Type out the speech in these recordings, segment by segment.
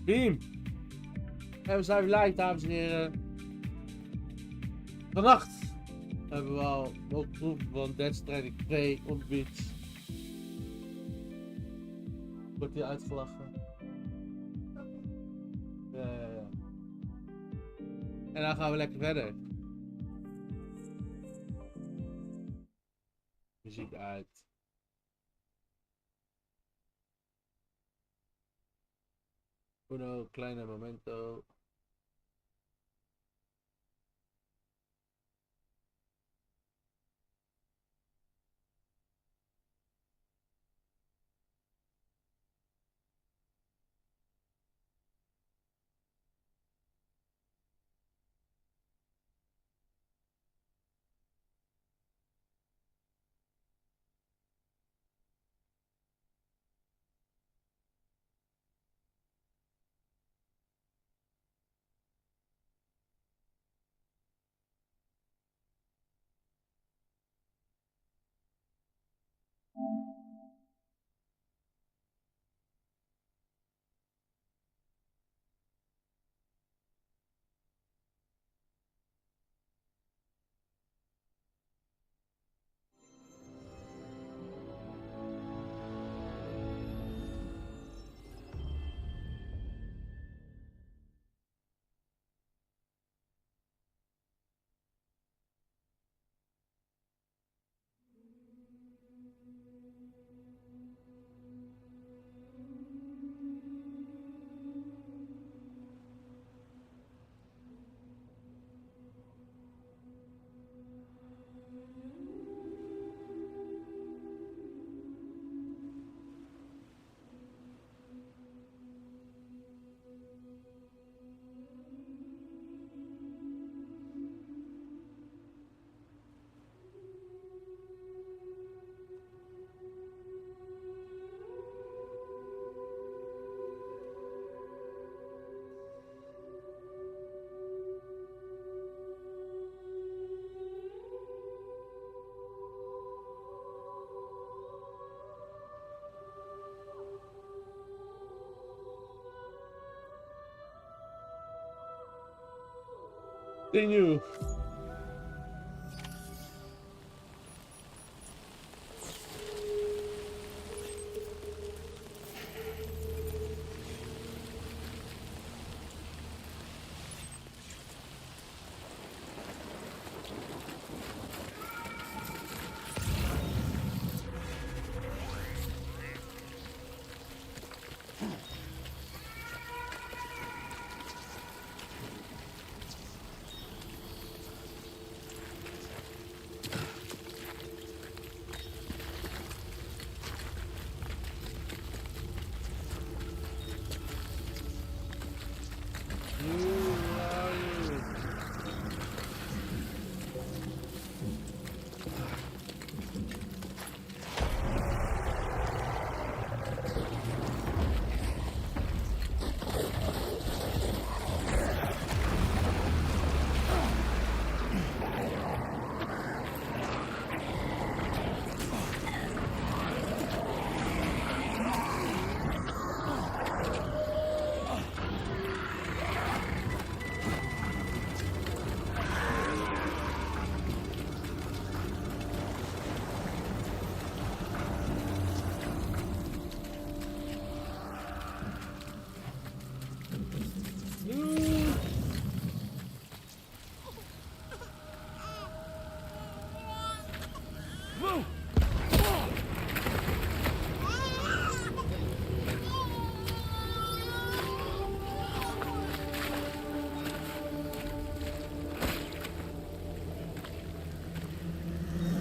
Team! En we zijn weer live, dames en heren. Vannacht hebben we al ook proeven van DeathStranding2 on the beach. Wordt hier uitgelachen. Ja. En dan gaan we lekker verder. Muziek uit. Uno, kleine momento. Continue.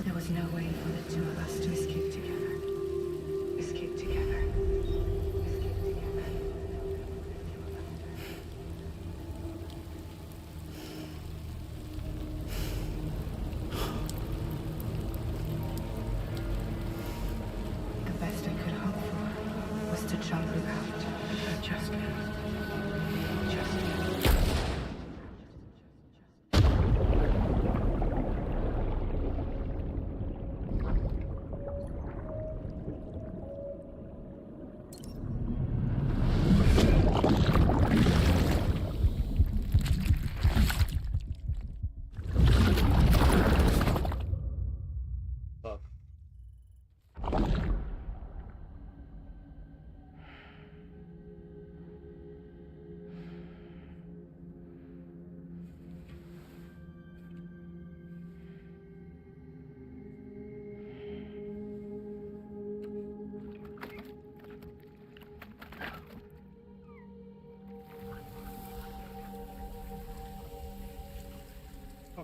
There was no way for the two of us to escape together. Escape together. Escape together. The best I could hope for was to jump without just me. Just me.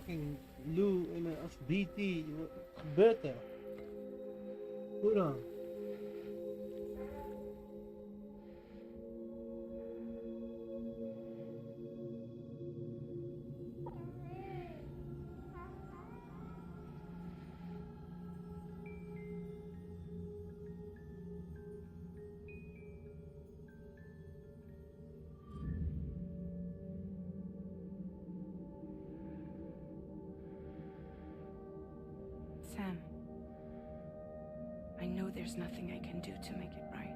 fucking Lou als BT. Wat gebeurt er? Hoe dan? Sam, I know there's nothing I can do to make it right.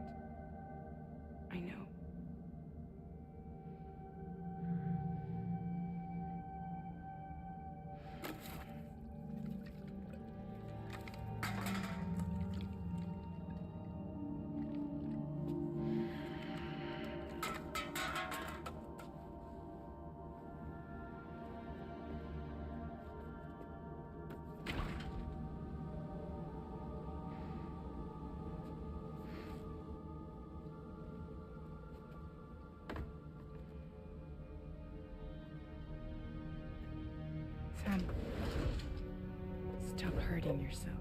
I know. Sam, stop hurting yourself.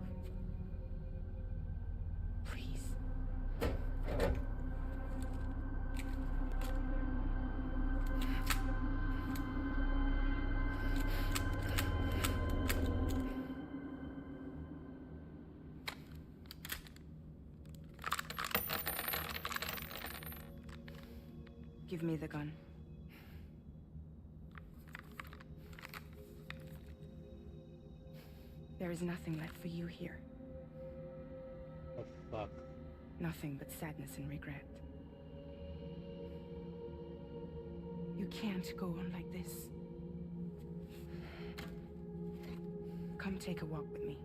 Please. Give me the gun. There is nothing left for you here. Oh fuck. Nothing but sadness and regret. You can't go on like this. Come take a walk with me.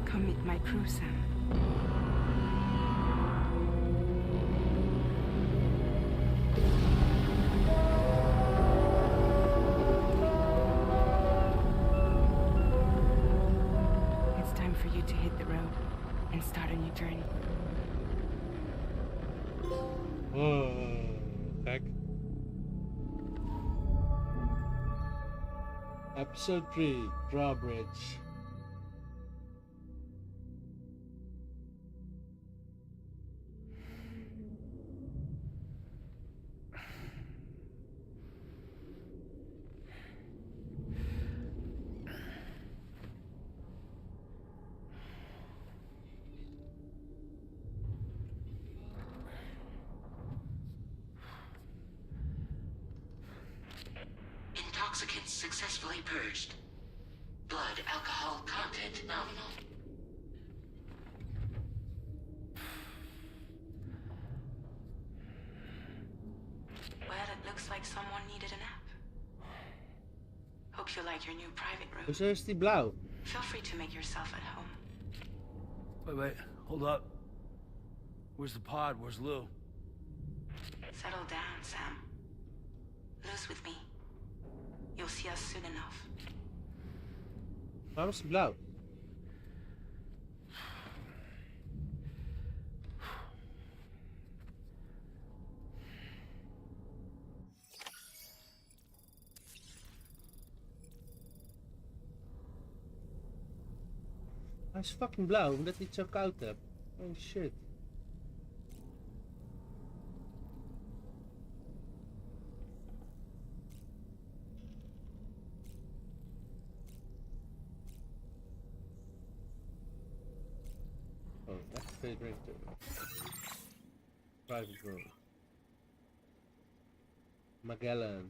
Come meet my crew, Sam. It's time for you to hit the road and start a new journey. Oh, gek. Episode 3, Drawbridge. Intoxicants successfully purged. Blood alcohol content nominal. Well, it looks like someone needed a nap. Hope you like your new private room. Hoezo is die blauw? Feel free to make yourself at home. Wait, hold up. Where's the pod? Where's Lou? Settle down, Sam. Lou's with me. You'll see us soon enough. Waarom is die blauw? Hij is fucking blauw, omdat hij het zo koud hebt. Oh shit. Cafe drink too. Private room. Magellan.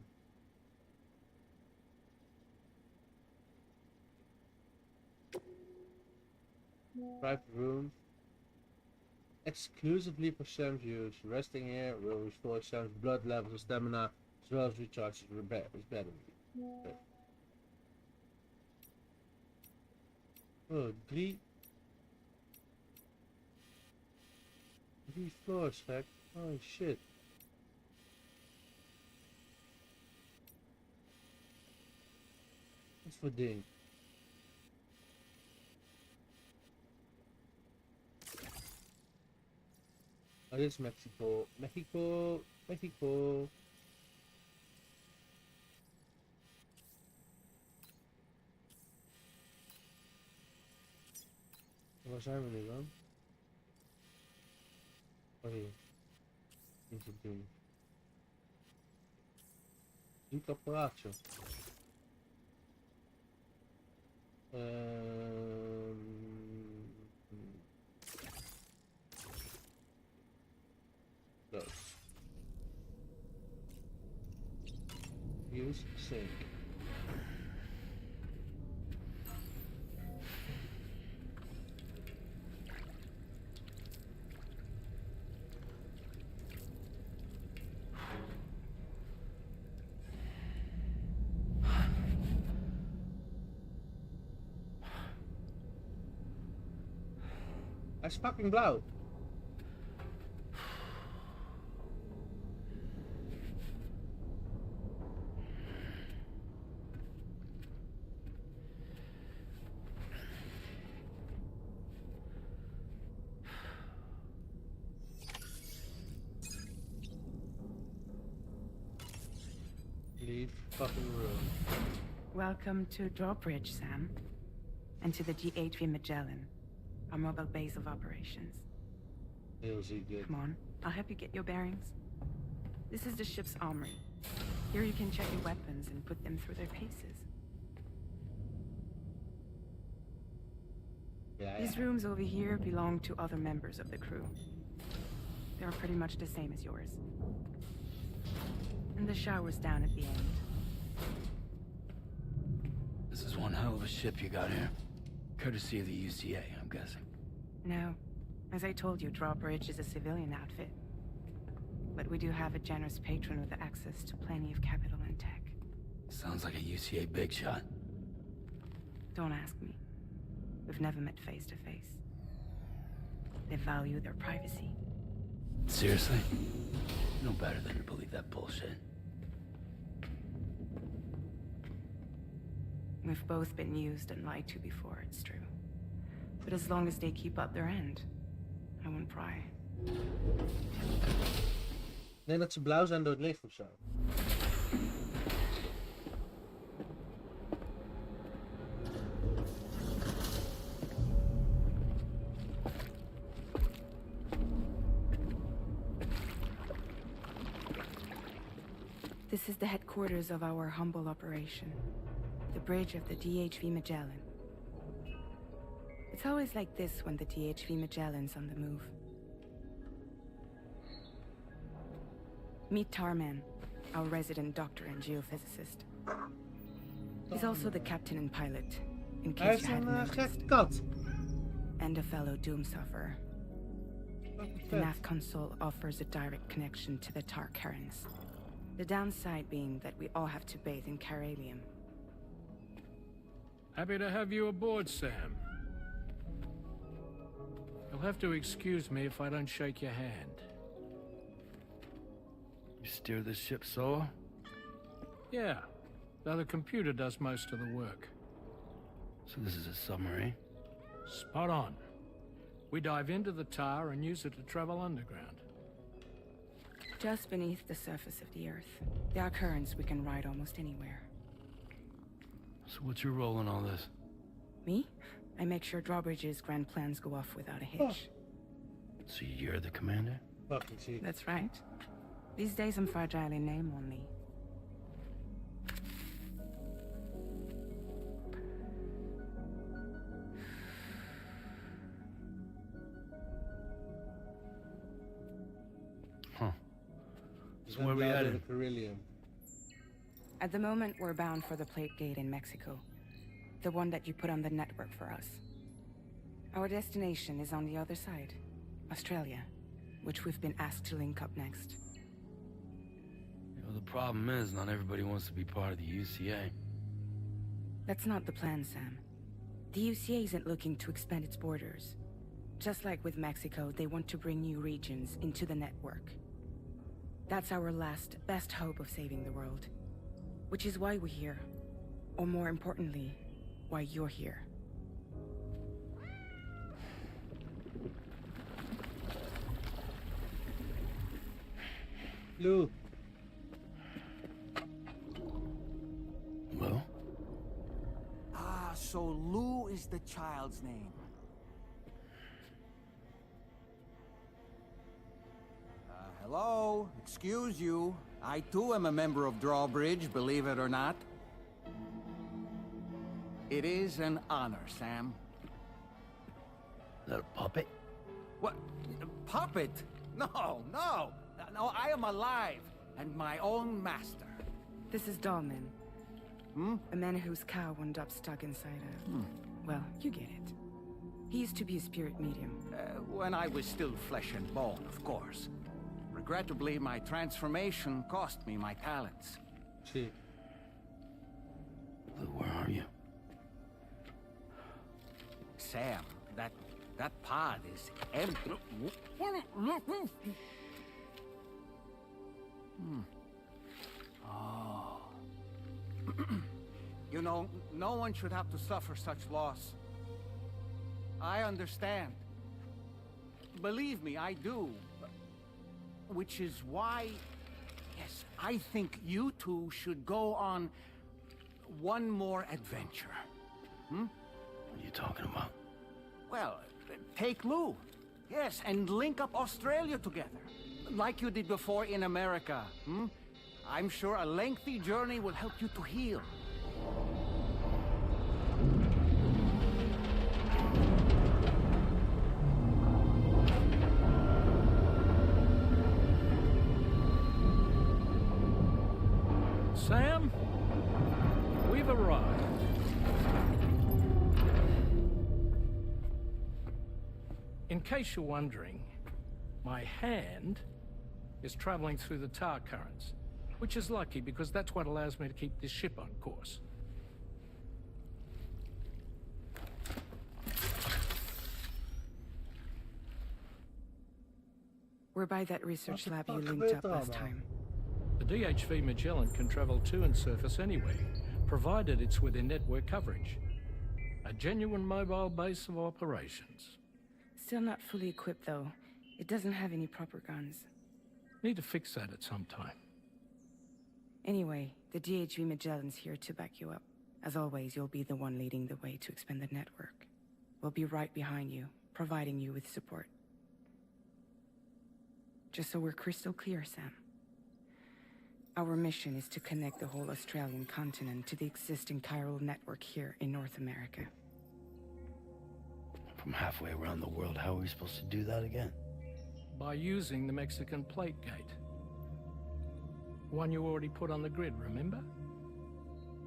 Private room. Exclusively for Sam's use. Resting here will restore Sam's blood levels and stamina, as well as recharge his battery. Okay. Oh, three floors, heck. Oh shit. What's for ding? Oh, this is Mexico. Mexico. Waar zijn we nu dan? Oh hier. Niet te doen. Niet apparaatje. Close. Use sink. Hij is fucking blauw. Leave fucking room. Welcome to Drawbridge, Sam. And to the GHV Magellan, our mobile base of operations. Heel zie good. Come on, I'll help you get your bearings. This is the ship's armory. Here you can check your weapons and put them through their paces. These rooms over here belong to other members of the crew. They're pretty much the same as yours. And the shower's down at the end. This is one hell of a ship you got here. Courtesy of the UCA, I'm guessing. No. As I told you, Drawbridge is a civilian outfit. But we do have a generous patron with access to plenty of capital and tech. Sounds like a UCA big shot. Don't ask me. We've never met face to face. They value their privacy. Seriously? No better than to believe that bullshit. We've both been used and lied to before, it's true. But as long as they keep up their end, I won't pry. Ik denk dat ze blauw zijn door het licht of zo. This is the headquarters of our humble operation. The bridge of the DHV Magellan. It's always like this when the DHV Magellan's on the move. Meet Tarman, our resident doctor and geophysicist. He's also the captain and pilot, in Hij case heeft you hadn't een noticed. gekke kat. And a fellow doom sufferer. The nav console offers a direct connection to the Tarkarans. The downside being that we all have to bathe in Caralium. Happy to have you aboard, Sam. You'll have to excuse me if I don't shake your hand. You steer this ship solo? Yeah, though the computer does most of the work. So this is a submarine? Spot on. We dive into the tar and use it to travel underground. Just beneath the surface of the Earth, there are currents we can ride almost anywhere. So what's your role in all this? Me? I make sure Drawbridge's grand plans go off without a hitch. So you're the commander? Fucking shit. That's right. These days I'm fragile in name only. So where we headed? The Carillion. At the moment, we're bound for the Plate Gate in Mexico. The one that you put on the network for us. Our destination is on the other side, Australia, which we've been asked to link up next. You know, the problem is, not everybody wants to be part of the UCA. That's not the plan, Sam. The UCA isn't looking to expand its borders. Just like with Mexico, they want to bring new regions into the network. That's our last, best hope of saving the world. Which is why we're here. Or more importantly, why you're here. Lou. Well? Ah, so Lou is the child's name. Hello? Excuse you. I too am a member of Drawbridge, believe it or not. It is an honor, Sam. Is that a puppet? What? Puppet? No, no! No, I am alive, and my own master. This is Dahlman. Hmm? A man whose cow wound up stuck inside a... Well, you get it. He used to be a spirit medium. When I was still flesh and bone, of course. Regrettably, my transformation cost me my talents. Gee. Lou, where are you? Sam, that pod is empty. Oh. You know, no one should have to suffer such loss. I understand. Believe me, I do. Which is why, yes, I think you two should go on one more adventure. Hmm? What are you talking about? Well, take Lou. Yes, and link up Australia together. Like you did before in America. Hmm? I'm sure a lengthy journey will help you to heal. Sam, we've arrived. In case you're wondering, my hand is traveling through the tar currents, which is lucky because that's what allows me to keep this ship on course. We're by that research lab you linked up last time. The DHV Magellan can travel to and surface anywhere, provided it's within network coverage. A genuine mobile base of operations. Still not fully equipped, though. It doesn't have any proper guns. Need to fix that at some time. Anyway, the DHV Magellan's here to back you up. As always, you'll be the one leading the way to expand the network. We'll be right behind you, providing you with support. Just so we're crystal clear, Sam. Our mission is to connect the whole Australian continent to the existing chiral network here in North America. From halfway around the world, how are we supposed to do that again? By using the Mexican Plate Gate. One you already put on the grid, remember?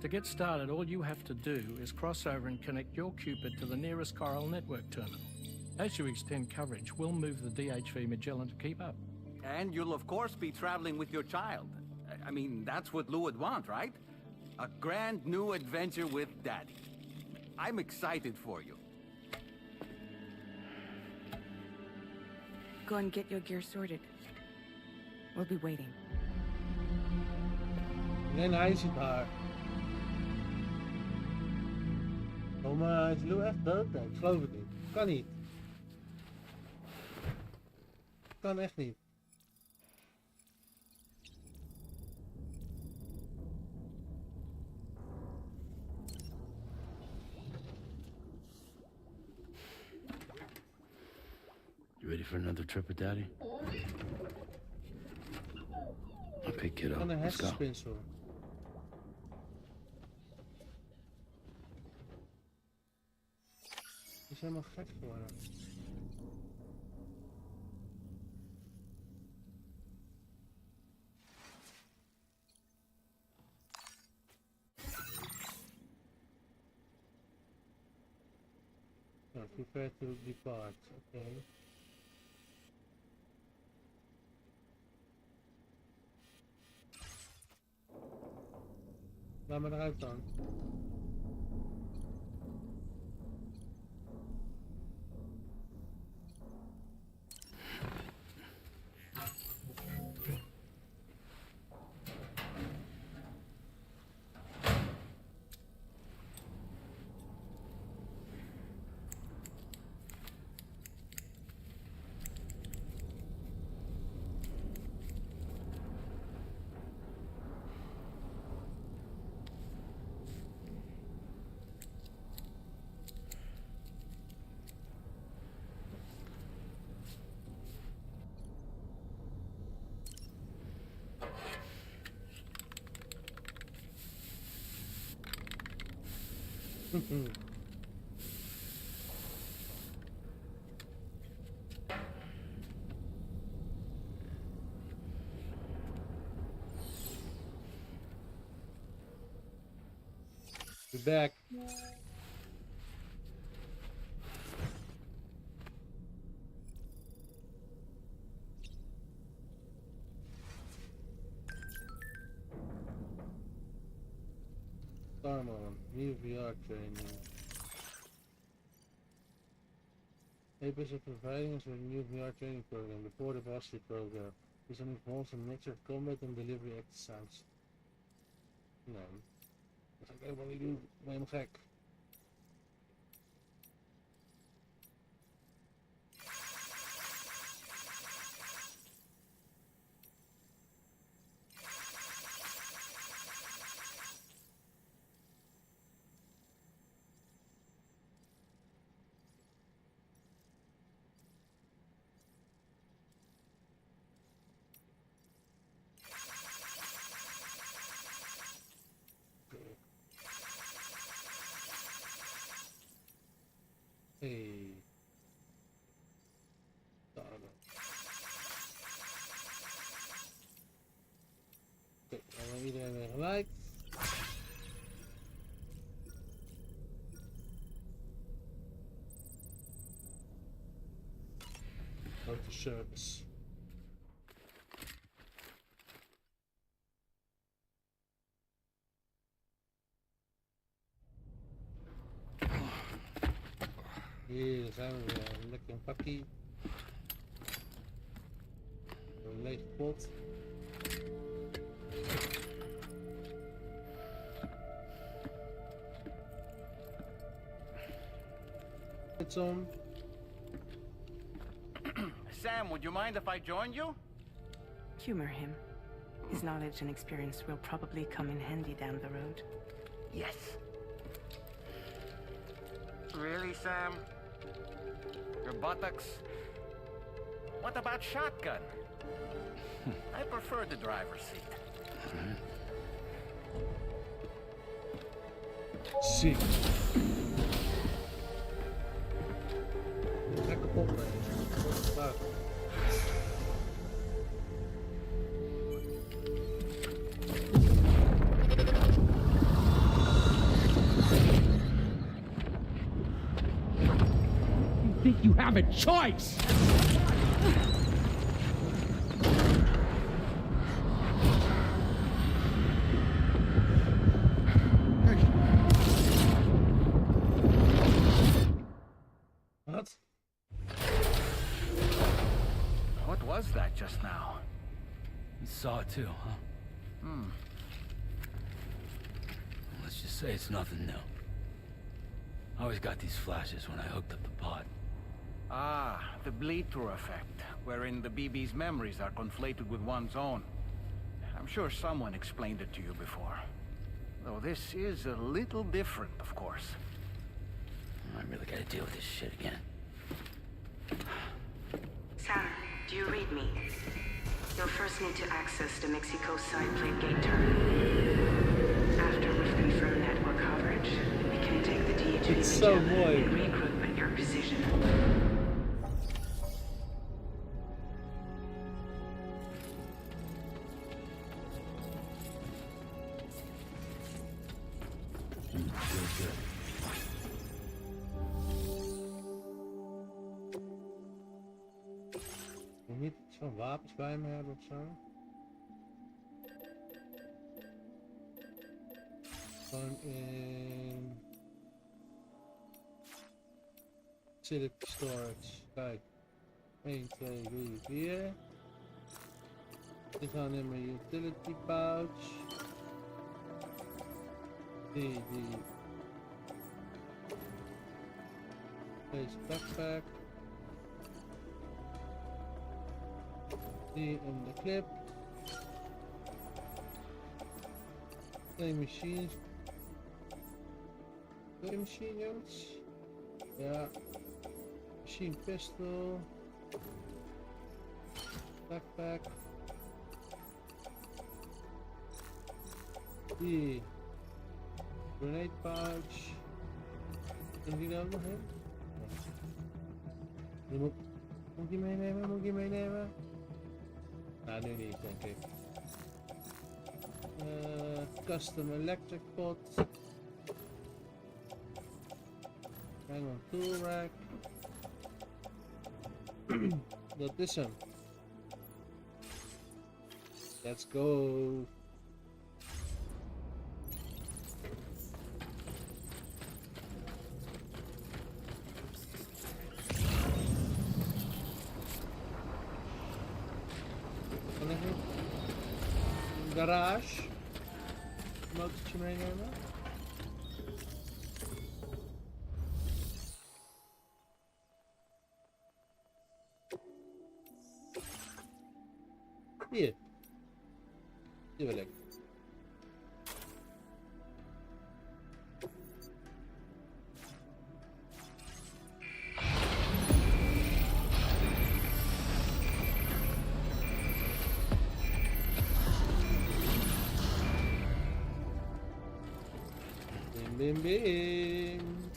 To get started, all you have to do is cross over and connect your Cupid to the nearest chiral network terminal. As you extend coverage, we'll move the DHV Magellan to keep up. And you'll of course be traveling with your child. I mean, that's what Lou would want, right? A grand new adventure with Daddy. I'm excited for you. Go and get your gear sorted. We'll be waiting. Nee, hij is het haar. Oh, maar is Lou echt dood? Nee, ik geloof het niet. Kan niet. Kan echt niet. You ready for another trip with Daddy? Okay, kiddo. Kan een Let's go. hersenspinsel. Die is helemaal gek geworden. Prepare to depart. Okay. Laat me eruit dan. We're back. Come on, new VR training. Apis is providing us with a new VR training program, the Port of Austria program. This involves a mix of combat and delivery exercise. Nee, dat ga ik helemaal niet doen. Ik ben helemaal gek. Hey. Daar dan. Oké, dan hebben we iedereen weer gelijk. Grote service. Hier zijn we weer, lekker een pakkie. Een lege pot. It's on. Sam, would you mind if I joined you? Humor him. His knowledge and experience will probably come in handy down the road. Yes. Really, Sam? Your buttocks? What about shotgun? I prefer the driver's seat. Ziek. Lekker pot mee. Buiten. Think you have a choice? Wat? What was that just now? You saw it too, huh? Let's just say it's nothing new. I always got these flashes when I hooked up the pod. Ah, the bleed-through effect, wherein the BB's memories are conflated with one's own. I'm sure someone explained it to you before. Though this is a little different, of course. I really gotta deal with this shit again. Sam, do you read me? You'll first need to access the Mexico side plate gate terminal. After we've confirmed network coverage, we can take the DHA It's so and mooi. regroup at your position. niet iets van wapens bij me hebben of zo. Gewoon in facility storage. Kijk. 1, 2, 3, 4. Die gaan in mijn utility pouch. Die. Deze backpack. Die in de clip. 2 machines. 2 machine guns. Ja. Machine pistol. Backpack. Die. Grenade pouch. En die daar ook nog in? Die moet ik die meenemen? Moet ik die meenemen? Nou, nu niet, denk ik. Custom electric pot. Hang on tool rack. Dat is hem. Let's go. Garage. Motortje meenemen. Hier. Die wil ik. Bim bim.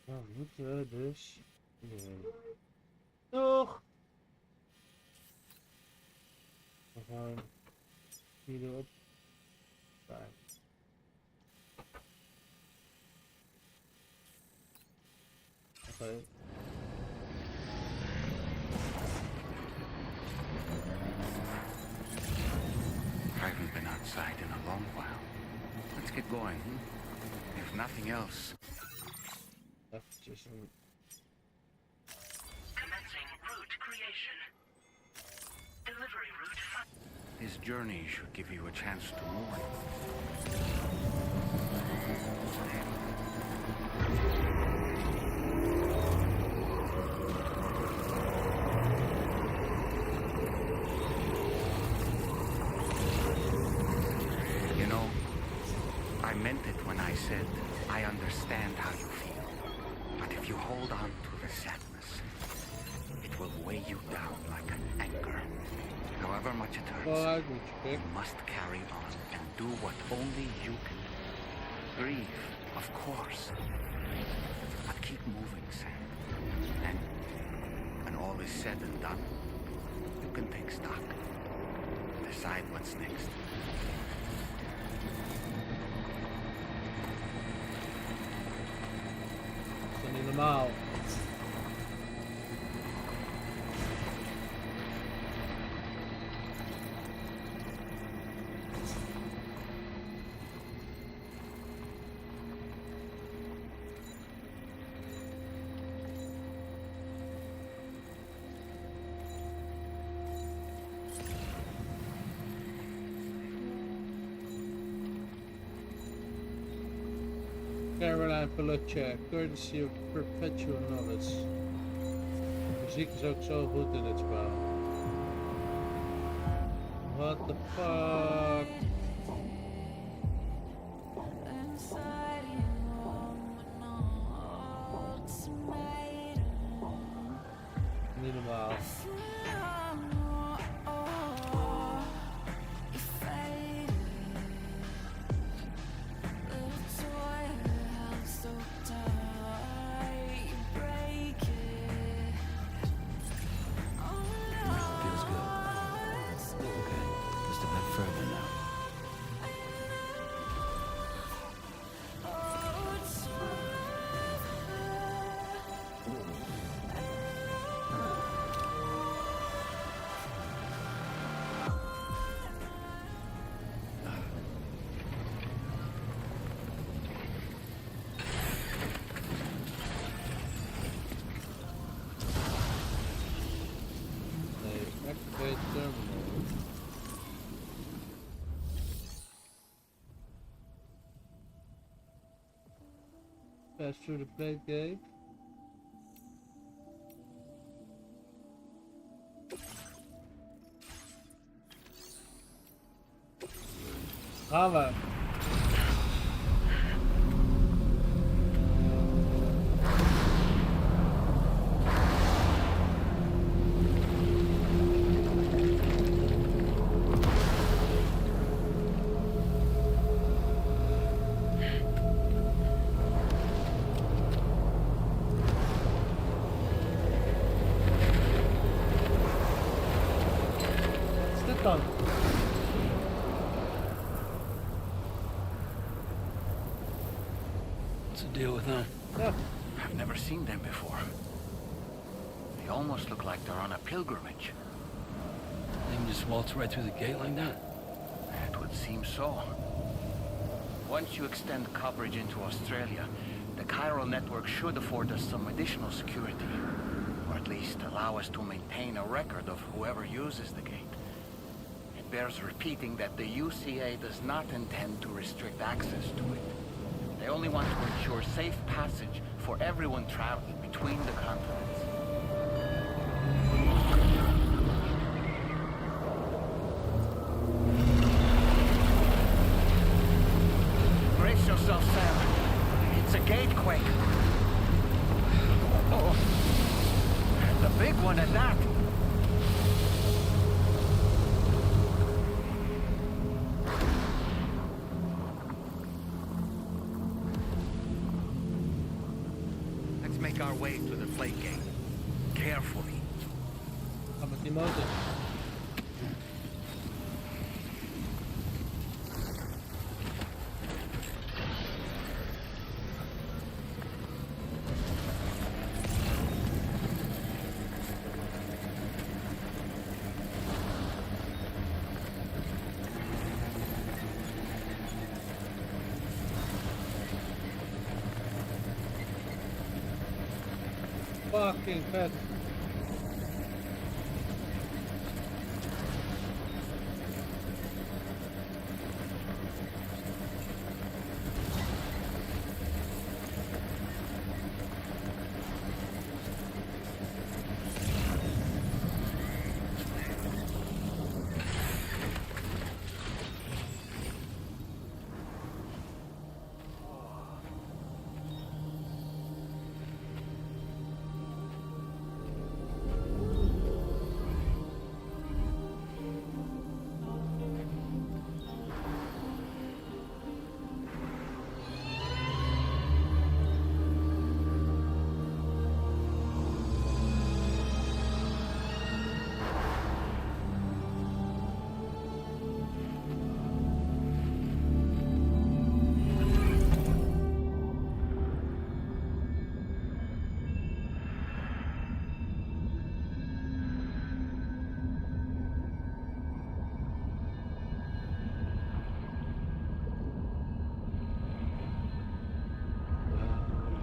Nou moeten we dus. Nog. We gaan hierop. Daar. Oké. I haven't been outside in a long while. Let's get going, if nothing else. Eventjes een... Commencing route creation. Delivery route. This journey should give you a chance to mourn. I meant it when I said, I understand how you feel. But if you hold on to the sadness, it will weigh you down like an anchor. However much it hurts, you must carry on and do what only you can do. Grieve, of course. But keep moving, Sam. And when all is said and done, you can take stock. Decide what's next. Niet normaal. Caroline Pelotje, courtesy of Perpetual Novice. De muziek is ook zo goed in het spel. What the fuck? Niet normaal. Pass through the plate gate. Gaan we. Dan. What's the deal with them? Yeah. I've never seen them before. They almost look like they're on a pilgrimage. They can just waltz right through the gate like that? It would seem so. Once you extend coverage into Australia, the chiral network should afford us some additional security. Or at least allow us to maintain a record of whoever uses the gate. It bears repeating that the UCA does not intend to restrict access to it. They only want to ensure safe passage for everyone traveling between the continents. Brace yourself, Sam. It's a gatequake. Oh, and a big one at that. Let's make our way to the flake gate. Carefully. Ga met die motor. Fucking vet.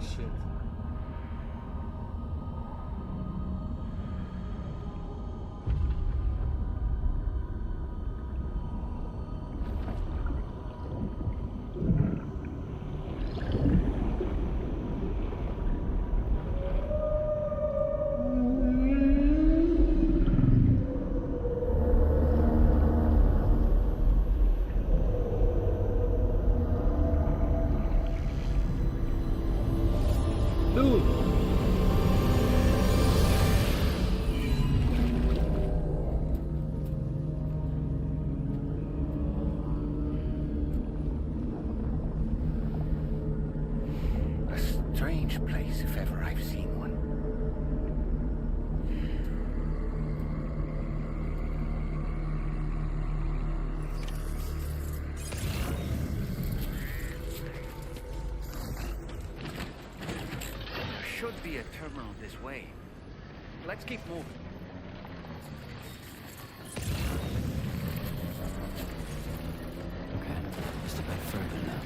Shit. Dude. A strange place if ever I've seen one. There should be a terminal this way. Let's keep moving. Okay, just a bit further now.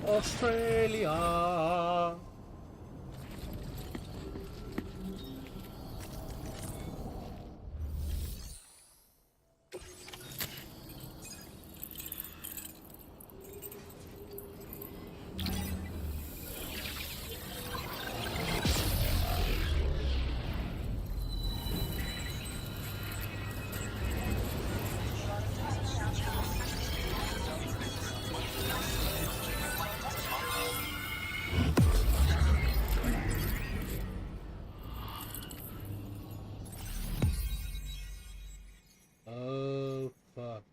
Australia. Oh, fuck.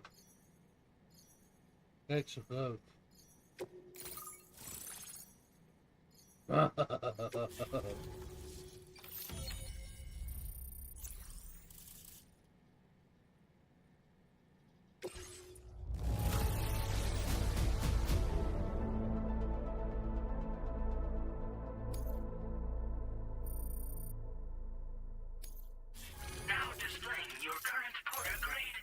Kijk zo groot. Now displaying your current porter grade.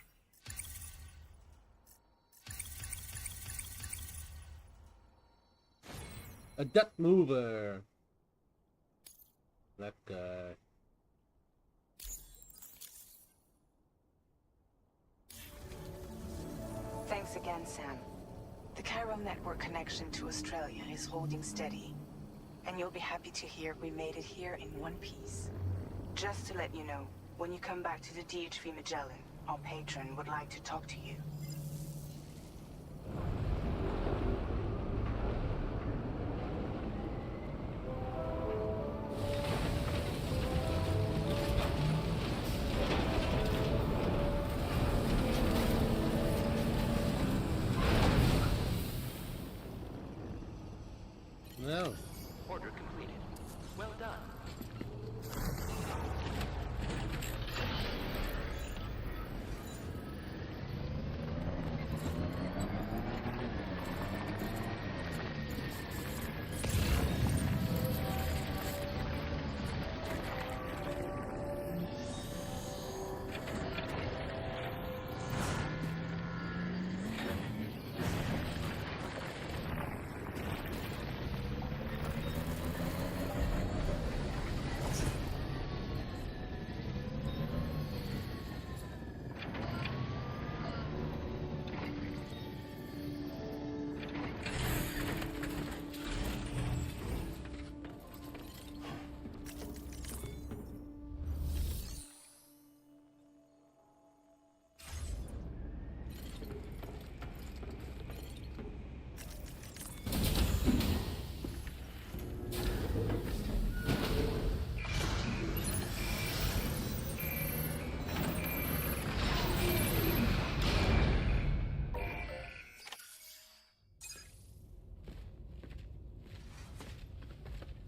A death mover. That guy. Thanks again, Sam. The Chiral network connection to Australia is holding steady. And you'll be happy to hear we made it here in one piece. Just to let you know, when you come back to the DHV Magellan, our patron would like to talk to you. No. Order completed. Well done.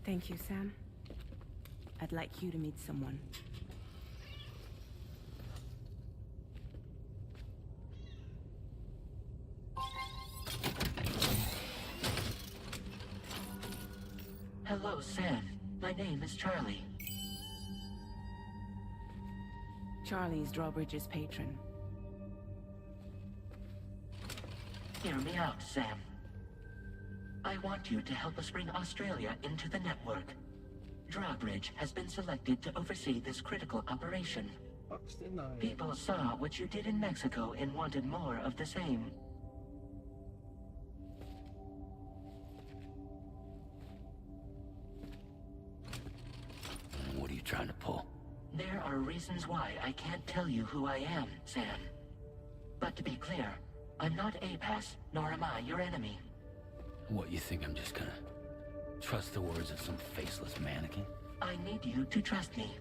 Thank you, Sam. I'd like you to meet someone. Hello, Sam. My name is Charlie. Charlie's Drawbridge's patron. Hear me out, Sam. I want you to help us bring Australia into the network. Drawbridge has been selected to oversee this critical operation. Fuck's denied. People saw what you did in Mexico and wanted more of the same. What are you trying to pull? There are reasons why I can't tell you who I am, Sam. But to be clear, I'm not APAS, nor am I your enemy. What, you think I'm just gonna trust the words of some faceless mannequin? I need you to trust me.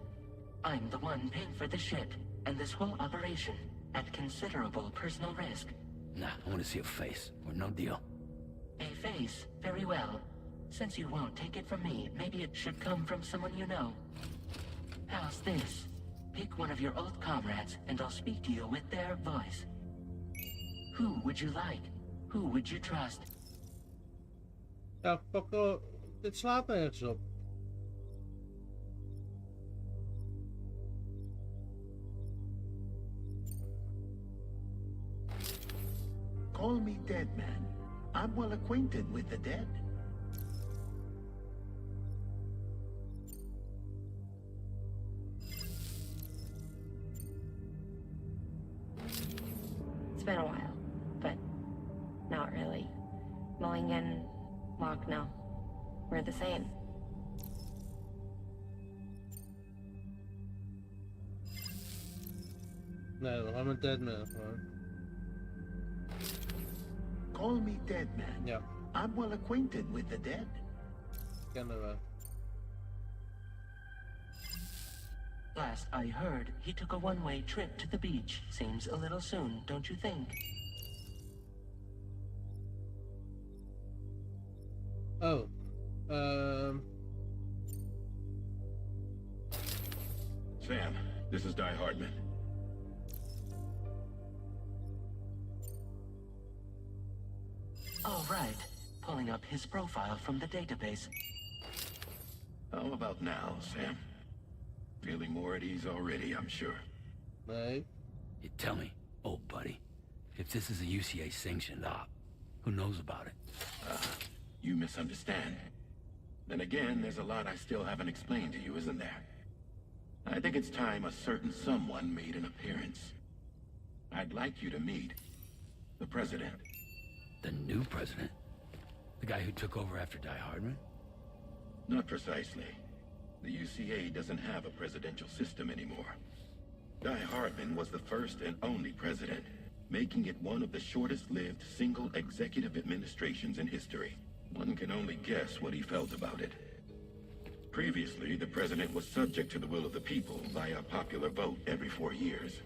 I'm the one paying for the ship and this whole operation at considerable personal risk. Nah, I want to see a face, or no deal. A face, very well. Since you won't take it from me, maybe it should come from someone you know. How's this? Pick one of your old comrades, and I'll speak to you with their voice. Who would you like? Who would you trust? Ja, fuck, dit slaat nergens op. Call me dead man. I'm well acquainted with the dead. It's been a while, but not really. Mulling and Locke, no. We're the same. No, I'm a dead man. Right? Call me dead man. Yeah. I'm well acquainted with the dead. Kind of Last I heard, he took a one-way trip to the beach. Seems a little soon, don't you think? Oh. Sam, this is Di Hardman. All right. Pulling up his profile from the database. How about now, Sam? Feeling more at ease already, I'm sure. No. You tell me, old buddy, if this is a UCA-sanctioned op, who knows about it? You misunderstand. Then again, there's a lot I still haven't explained to you, isn't there? I think it's time a certain someone made an appearance. I'd like you to meet the President. The new president? The guy who took over after Di Hardman? Not precisely. The UCA doesn't have a presidential system anymore. Di Hardman was the first and only president, making it one of the shortest-lived single executive administrations in history. One can only guess what he felt about it. Previously, the president was subject to the will of the people via popular vote every 4 years.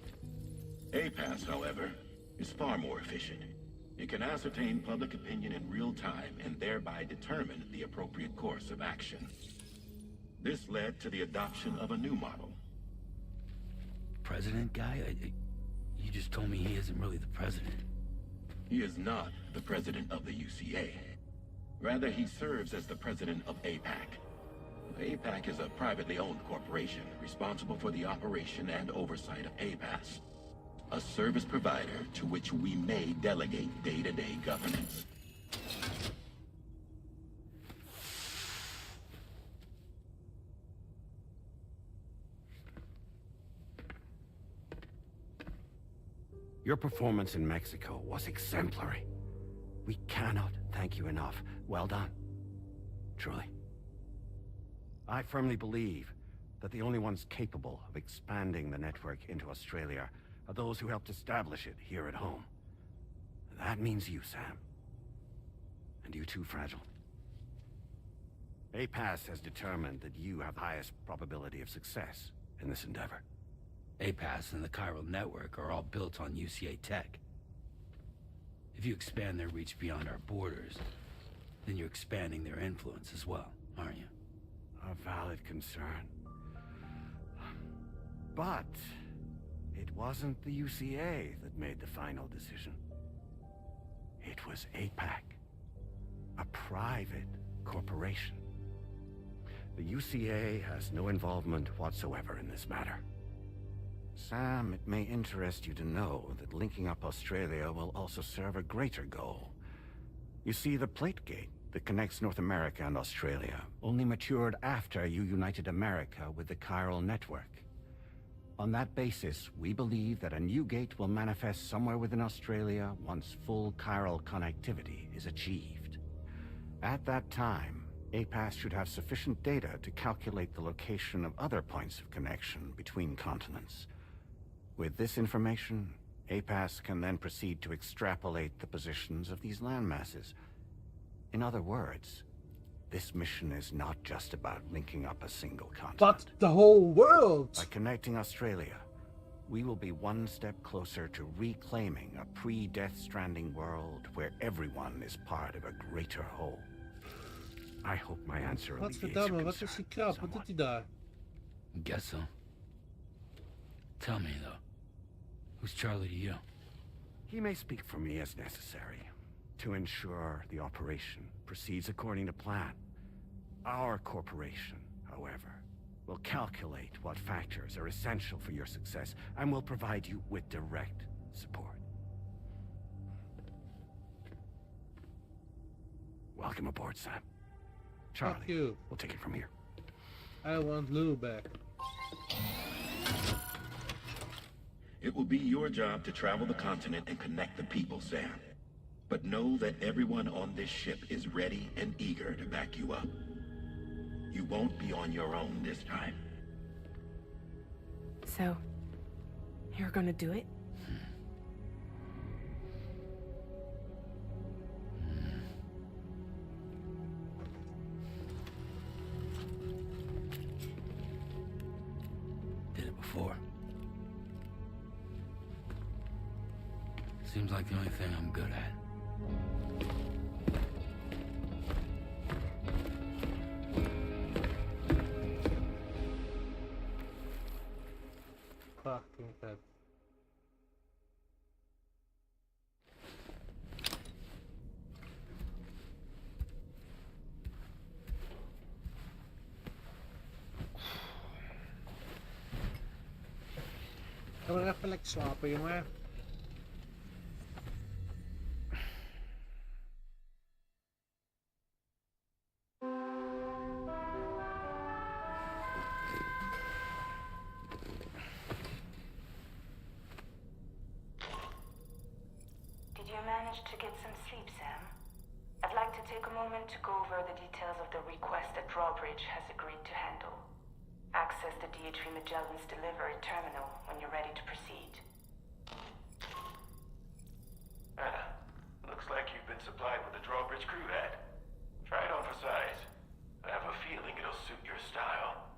APAS, however, is far more efficient. It can ascertain public opinion in real time and thereby determine the appropriate course of action. This led to the adoption of a new model. President guy? You just told me he isn't really the president. He is not the president of the UCA. Rather, he serves as the president of APAC. APAC is a privately owned corporation responsible for the operation and oversight of APAS, a service provider to which we may delegate day-to-day governance. Your performance in Mexico was exemplary. We cannot thank you enough. Well done. Truly. I firmly believe that the only ones capable of expanding the network into Australia are those who helped establish it here at home. That means you, Sam. And you too, Fragile. APAS has determined that you have the highest probability of success in this endeavor. APAS and the chiral network are all built on UCA tech. If you expand their reach beyond our borders, then you're expanding their influence as well, aren't you? A valid concern. But it wasn't the UCA that made the final decision. It was APAC, a private corporation. The UCA has no involvement whatsoever in this matter. Sam, it may interest you to know that linking up Australia will also serve a greater goal. You see, the plate gate that connects North America and Australia only matured after you united America with the chiral network. On that basis, we believe that a new gate will manifest somewhere within Australia once full chiral connectivity is achieved. At that time, APAS should have sufficient data to calculate the location of other points of connection between continents. With this information, APAS can then proceed to extrapolate the positions of these landmasses. In other words, this mission is not just about linking up a single continent. But the whole world! By connecting Australia, we will be one step closer to reclaiming a pre-Death Stranding world where everyone is part of a greater whole. I hope my answer alleviates your Godverdamme, wat is die krap? Wat doet hij daar? Guess so. Tell me, though. Who's Charlie to you? He may speak for me as necessary to ensure the operation proceeds according to plan. Our corporation, however, will calculate what factors are essential for your success and will provide you with direct support. Welcome aboard, Sam. Fuck Charlie, you. we'll take it from here. I want Lou back. It will be your job to travel the continent and connect the people, Sam. But know that everyone on this ship is ready and eager to back you up. You won't be on your own this time. So, you're gonna do it? Did it before. Seems like the only thing I'm good at. Fucking head. Kamu refleks apa ya, mah? Did you manage to get some sleep, Sam? I'd like to take a moment to go over the details of the request that Drawbridge has agreed to handle. Access the DHV Magellan's delivery terminal when you're ready to proceed. Looks like you've been supplied with the Drawbridge crew hat. Try it on for size. I have a feeling it'll suit your style.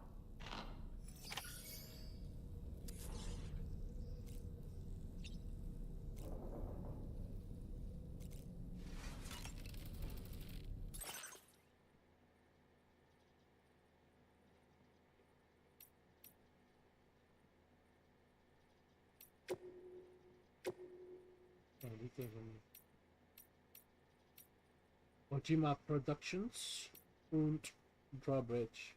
Ojima Productions und Drawbridge.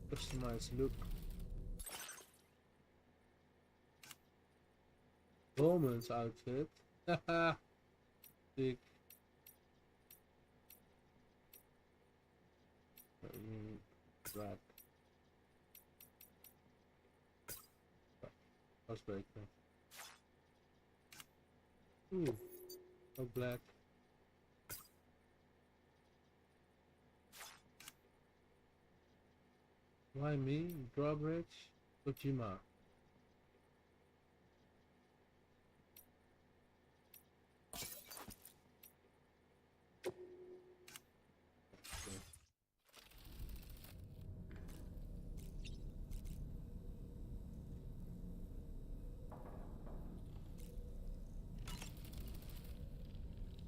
Customized look. Bowman's outfit. Haha. Big. Black. Housebreaker. Ooh, all black. Why me? Drawbridge? Ojima.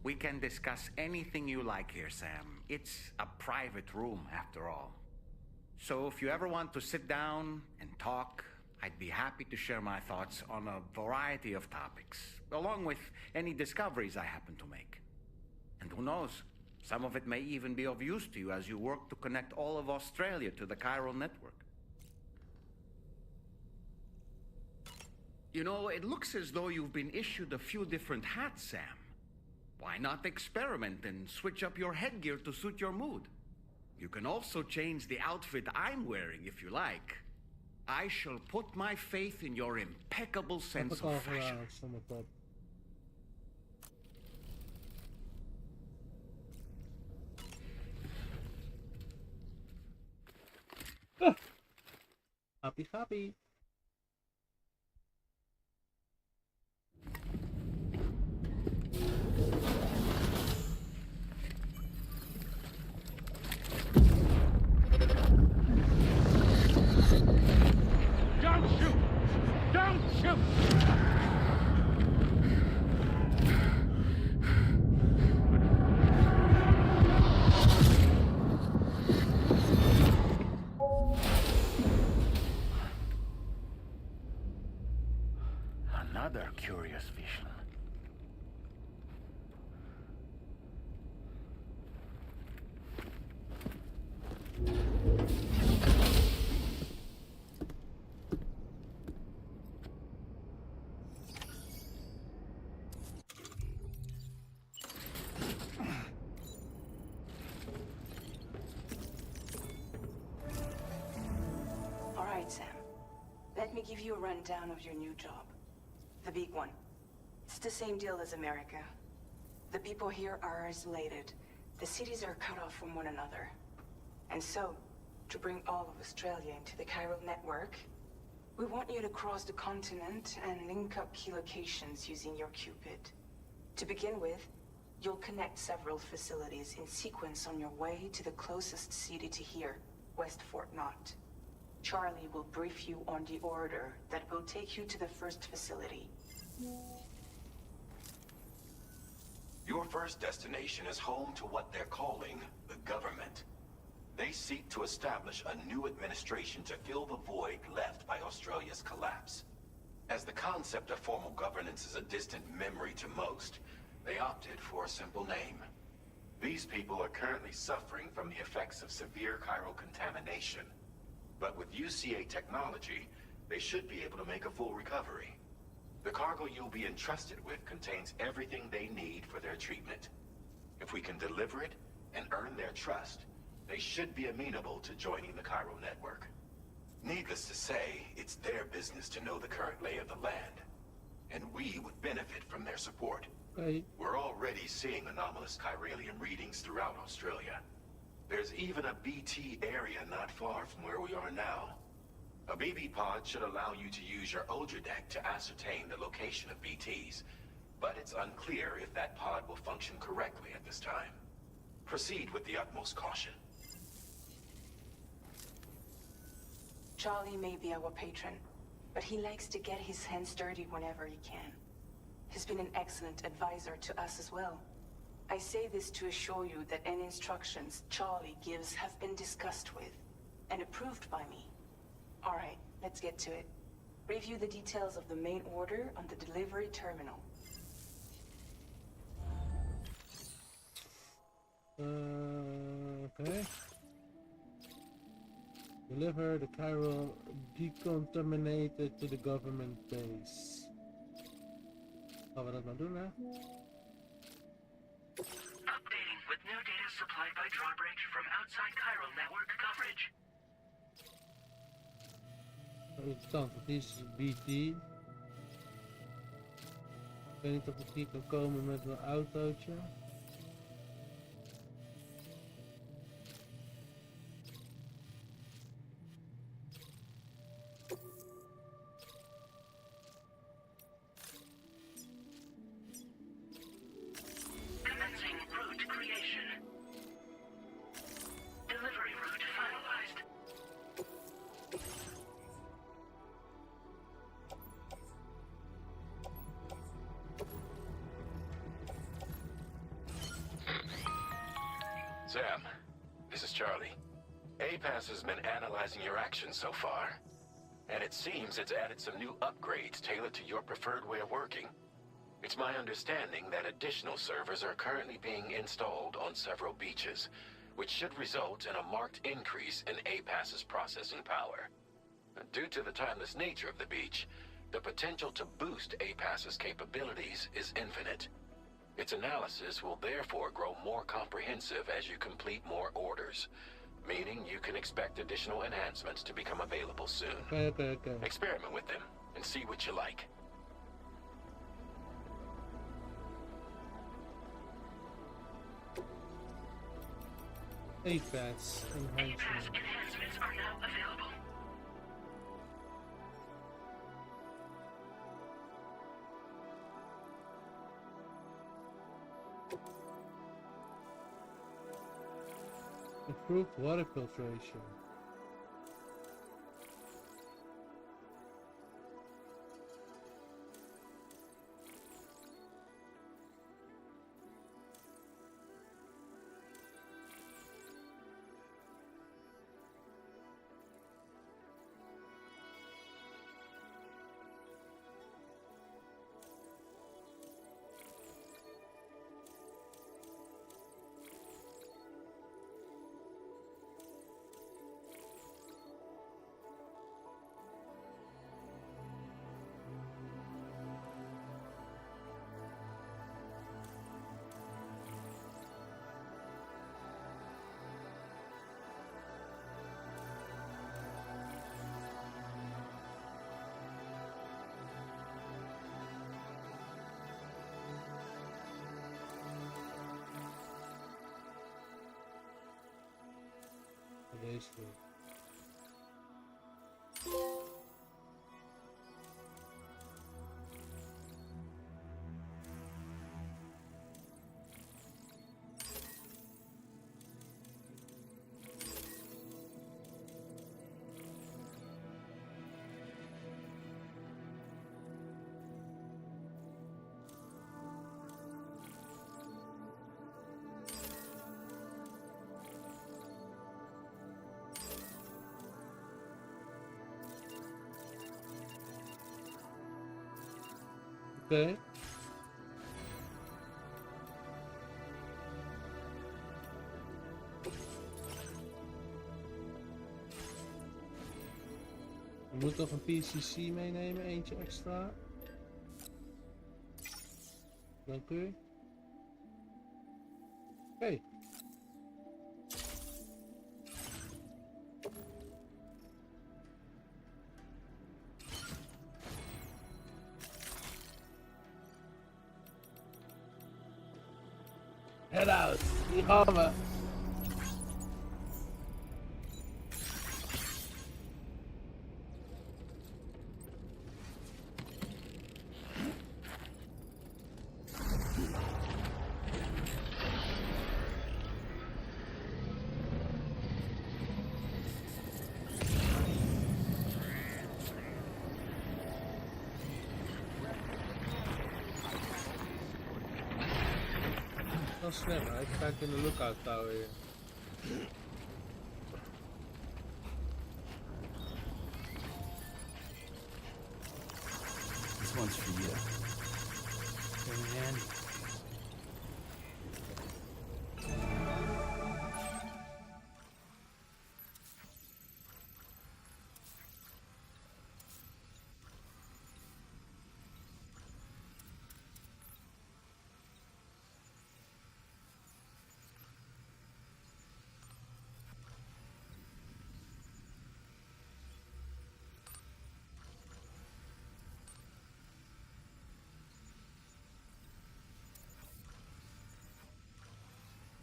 We can discuss anything you like here, Sam. It's a private room, after all. So if you ever want to sit down and talk, I'd be happy to share my thoughts on a variety of topics, along with any discoveries I happen to make. And who knows, some of it may even be of use to you as you work to connect all of Australia to the chiral network. You know, it looks as though you've been issued a few different hats, Sam. Why not experiment and switch up your headgear to suit your mood? You can also change the outfit I'm wearing if you like. I shall put my faith in your impeccable sense of fashion. Happy, happy. Don't shoot! Don't shoot! Another curious vision. Alright, Sam. Let me give you a rundown of your new job. The big one. It's the same deal as America. The people here are isolated. The cities are cut off from one another. And so, to bring all of Australia into the chiral network, we want you to cross the continent and link up key locations using your Cupid. To begin with, you'll connect several facilities in sequence on your way to the closest city to here, West Fort Knott. Charlie will brief you on the order that will take you to the first facility. Your first destination is home to what they're calling the government. They seek to establish a new administration to fill the void left by Australia's collapse. As the concept of formal governance is a distant memory to most, they opted for a simple name. These people are currently suffering from the effects of severe chiral contamination. But with UCA technology, they should be able to make a full recovery. The cargo you'll be entrusted with contains everything they need for their treatment. If we can deliver it and earn their trust, they should be amenable to joining the chiral network. Needless to say, it's their business to know the current lay of the land, and we would benefit from their support. Right. We're already seeing anomalous chiralium readings throughout Australia. There's even a BT area not far from where we are now. A BB pod should allow you to use your Ultra deck to ascertain the location of BTs, but it's unclear if that pod will function correctly at this time. Proceed with the utmost caution. Charlie may be our patron, but he likes to get his hands dirty whenever he can. He's been an excellent advisor to us as well. I say this to assure you that any instructions Charlie gives have been discussed with and approved by me. All right, let's get to it. Review the details of the main order on the delivery terminal. Okay. Deliver the chiral decontaminated to the government base. Gaan we dat maar doen, hè? Updating with new data supplied by drawbridge from outside chiral network coverage. Interessant, want die is BT. Ik weet niet of ik hier kan komen met mijn autootje. Commencing route creation. Delivery route finalized. Sam, this is Charlie. APAS has been analyzing your actions so far, and it seems it's added some new upgrades tailored to your preferred way of working. It's my understanding that additional servers are currently being installed on several beaches, which should result in a marked increase in APAS's processing power. Due to the timeless nature of the beach, the potential to boost APAS's capabilities is infinite. Its analysis will therefore grow more comprehensive as you complete more orders, meaning you can expect additional enhancements to become available soon. Okay. Experiment with them and see what you like. APAS enhancement. APAS enhancements are now available. Improved water filtration. deze doen. Okay. Je moet toch een PCC meenemen, eentje extra. Dank u. Oké. Head out, hier gaan we. Wel slim, hè? Ik ga in de lookout tower hier. This one's for you. Very handy.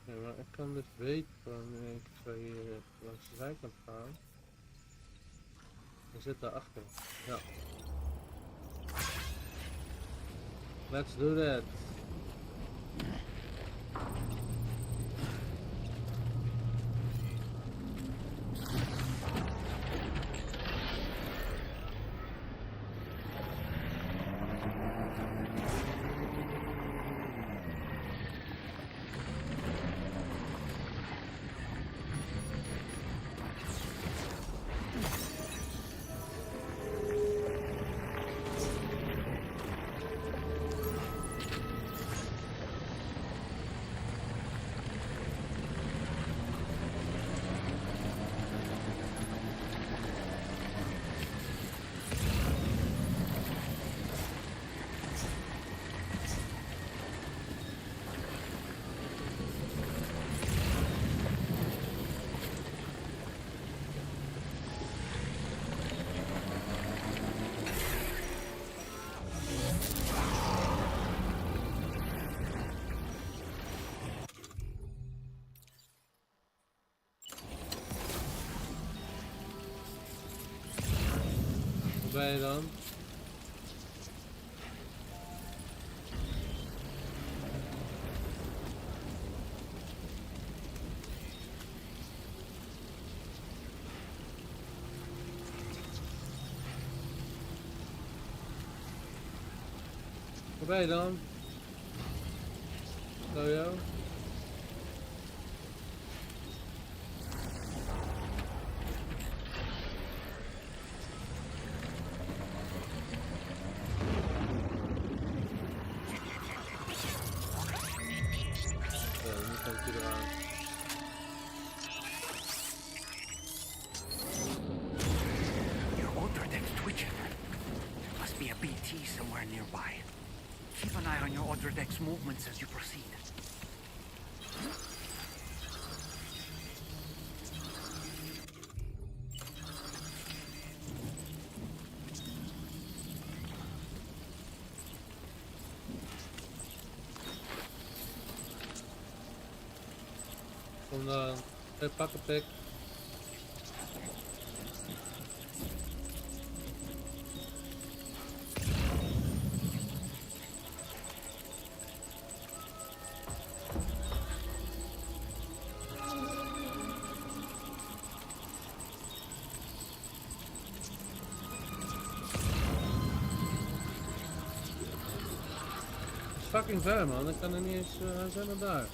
Ja, maar ik kan dus weten wanneer ik zo hier langs de zijkant ga. Er zit daar achter. Ja. Let's do that. Waar ben je dan? Waar ben je dan? Zo jou? Your Ultradex twitching. There must be a BT somewhere nearby. Keep an eye on your Ultradex movements as you proceed. Kom dan. Pak een pik. fucking ver man, ik kan er niet eens, zijn we daar.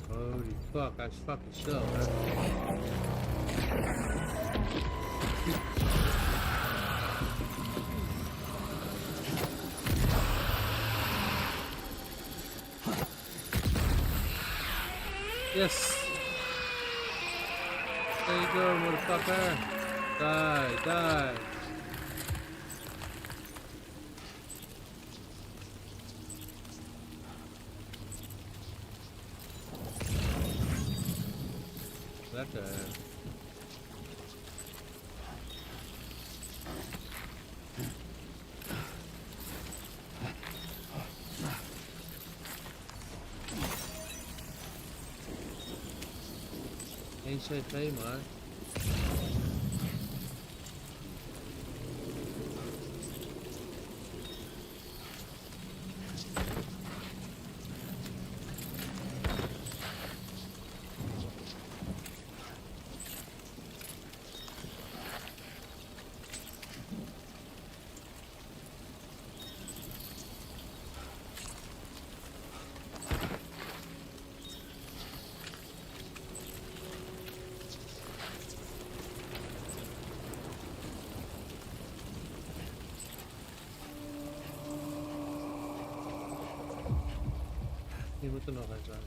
Holy fuck, hij is fucking snel, hè. Yes! There you go, motherfucker! Die, die! Lekker. Eén CV maar. Hier moet er nog een zijn.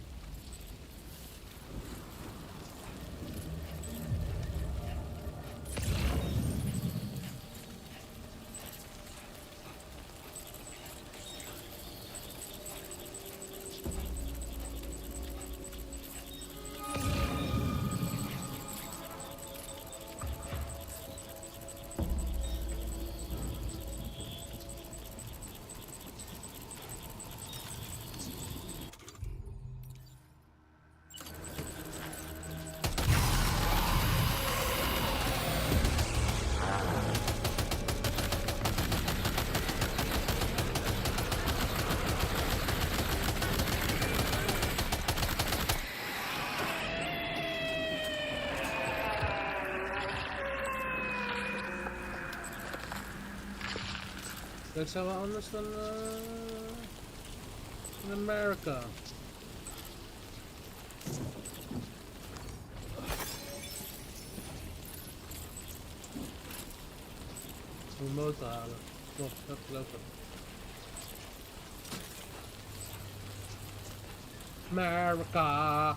Dat zijn we anders dan in Amerika. Om een motor halen. Nog, dat lopen. Amerika.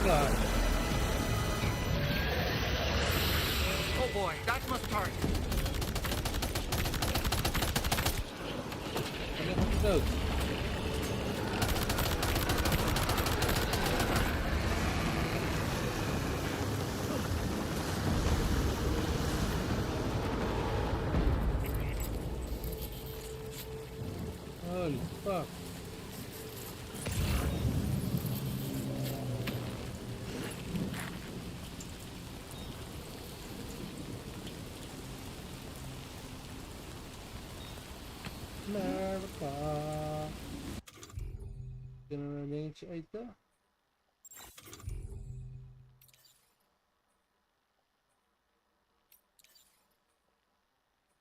Daar. Oh boy, that's my target. En dan gaat hij dood. Papa. Kunnen we een dingetje eten?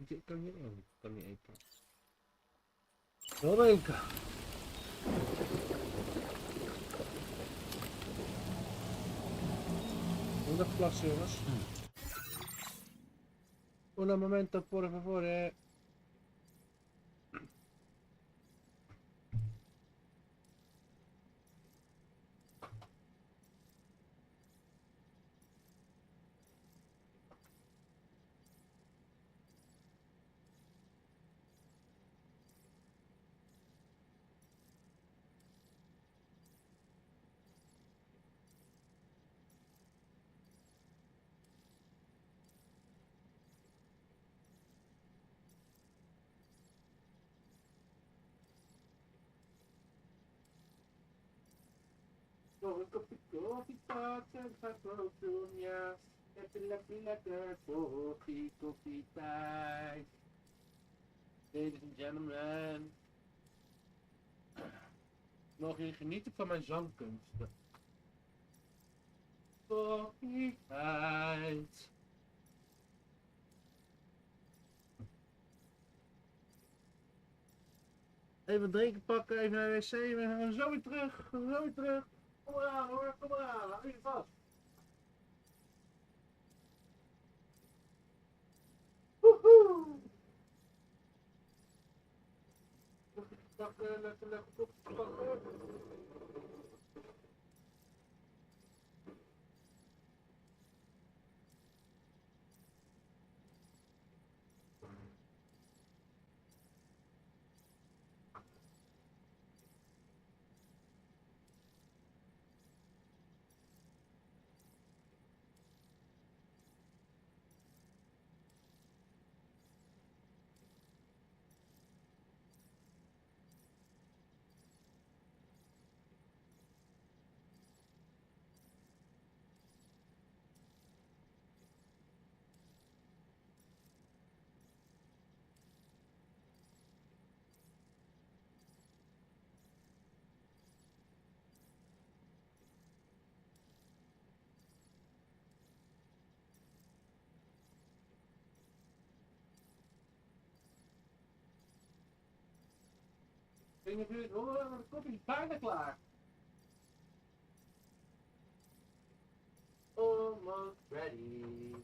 Ik kan niet eten. Ik kan niet eten. Wel drinken. Una plassen, jongens. Un momento, por favore. Koffie, pot en paprotonia. Even lekker koffietijd. Ladies and gentlemen. Mogen jullie genieten van mijn zangkunsten. Koffietijd. Even drinken pakken, even naar de wc en we gaan zo weer terug. Zo weer terug. Kom maar aan hoor, kom maar aan. Hou je vast. Woehoe. Lekker koffie pakken. Ik weet niet of jullie het horen, maar de koffie is bijna klaar. Almost ready.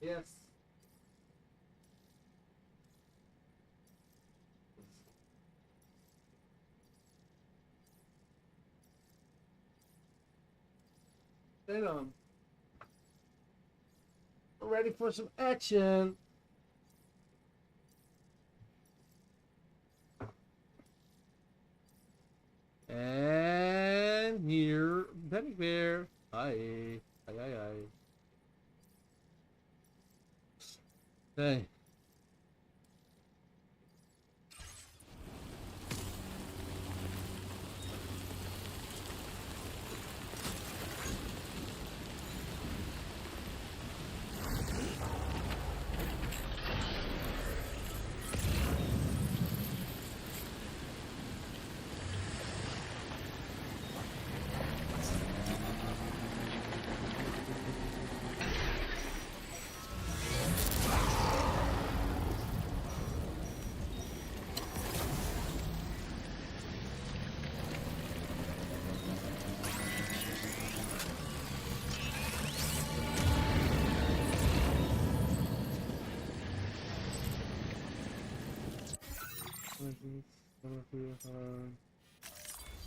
Yes. Stay on. We're ready for some action. And here, Benny Bear. Hi. Hi. Hey.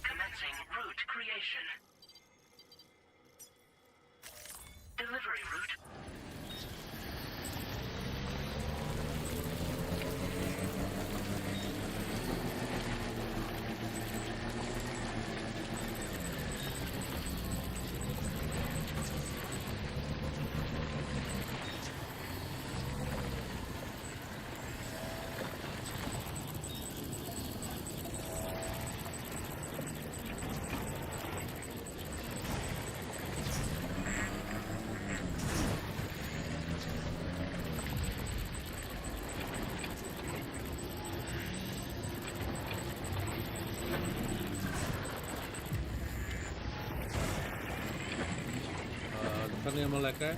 Commencing route creation. Delivery route. niet helemaal lekker.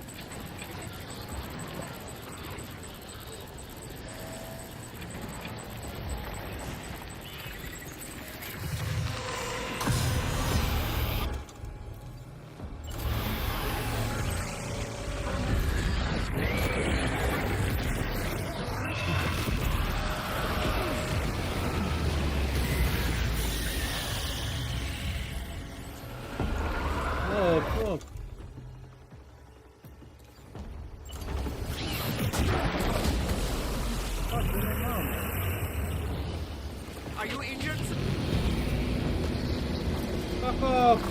Are you injured? Fuck off!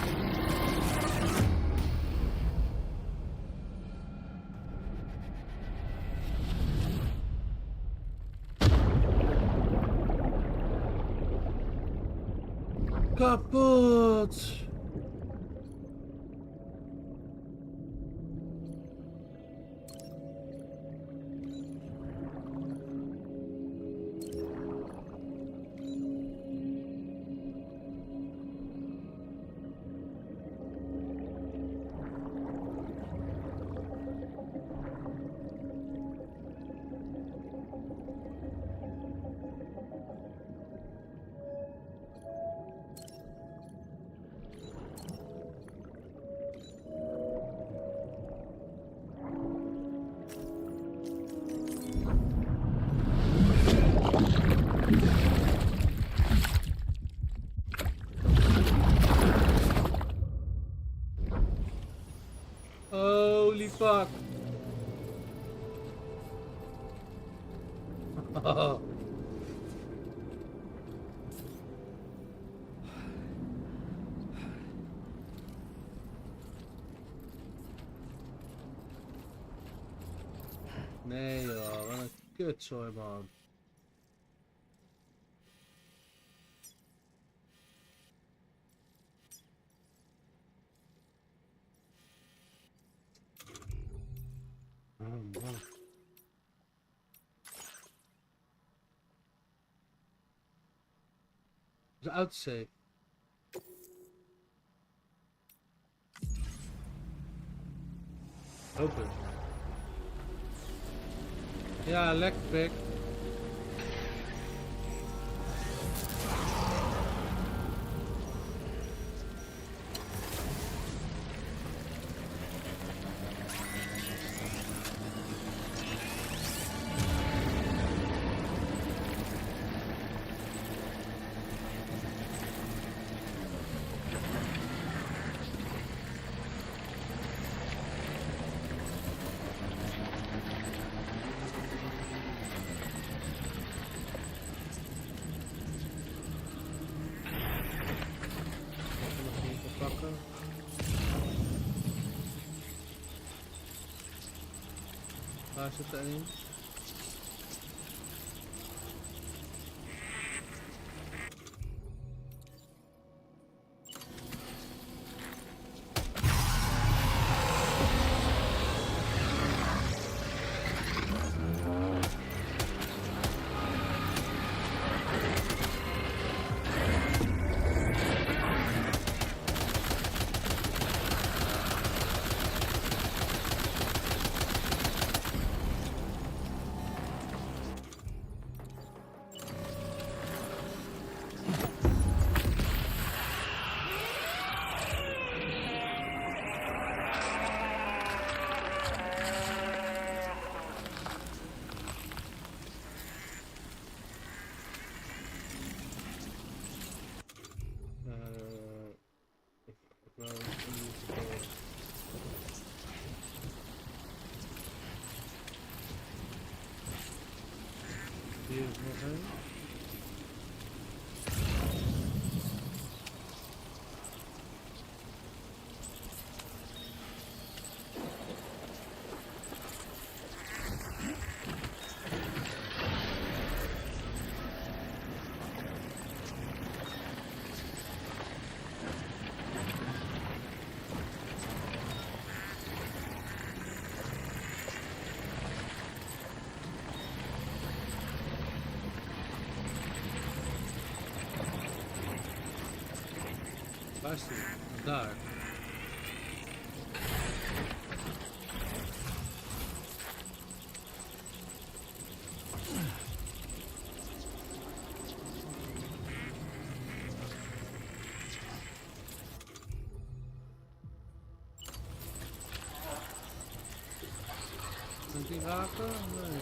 Kapot! Holy fuck. Nee joh, wat een kutzooi man. Oh man. De autosave. Open. Ja, lekker pik. Waar zit er een? Hier is nog een. Waar is die? Daar. die raken? Nee.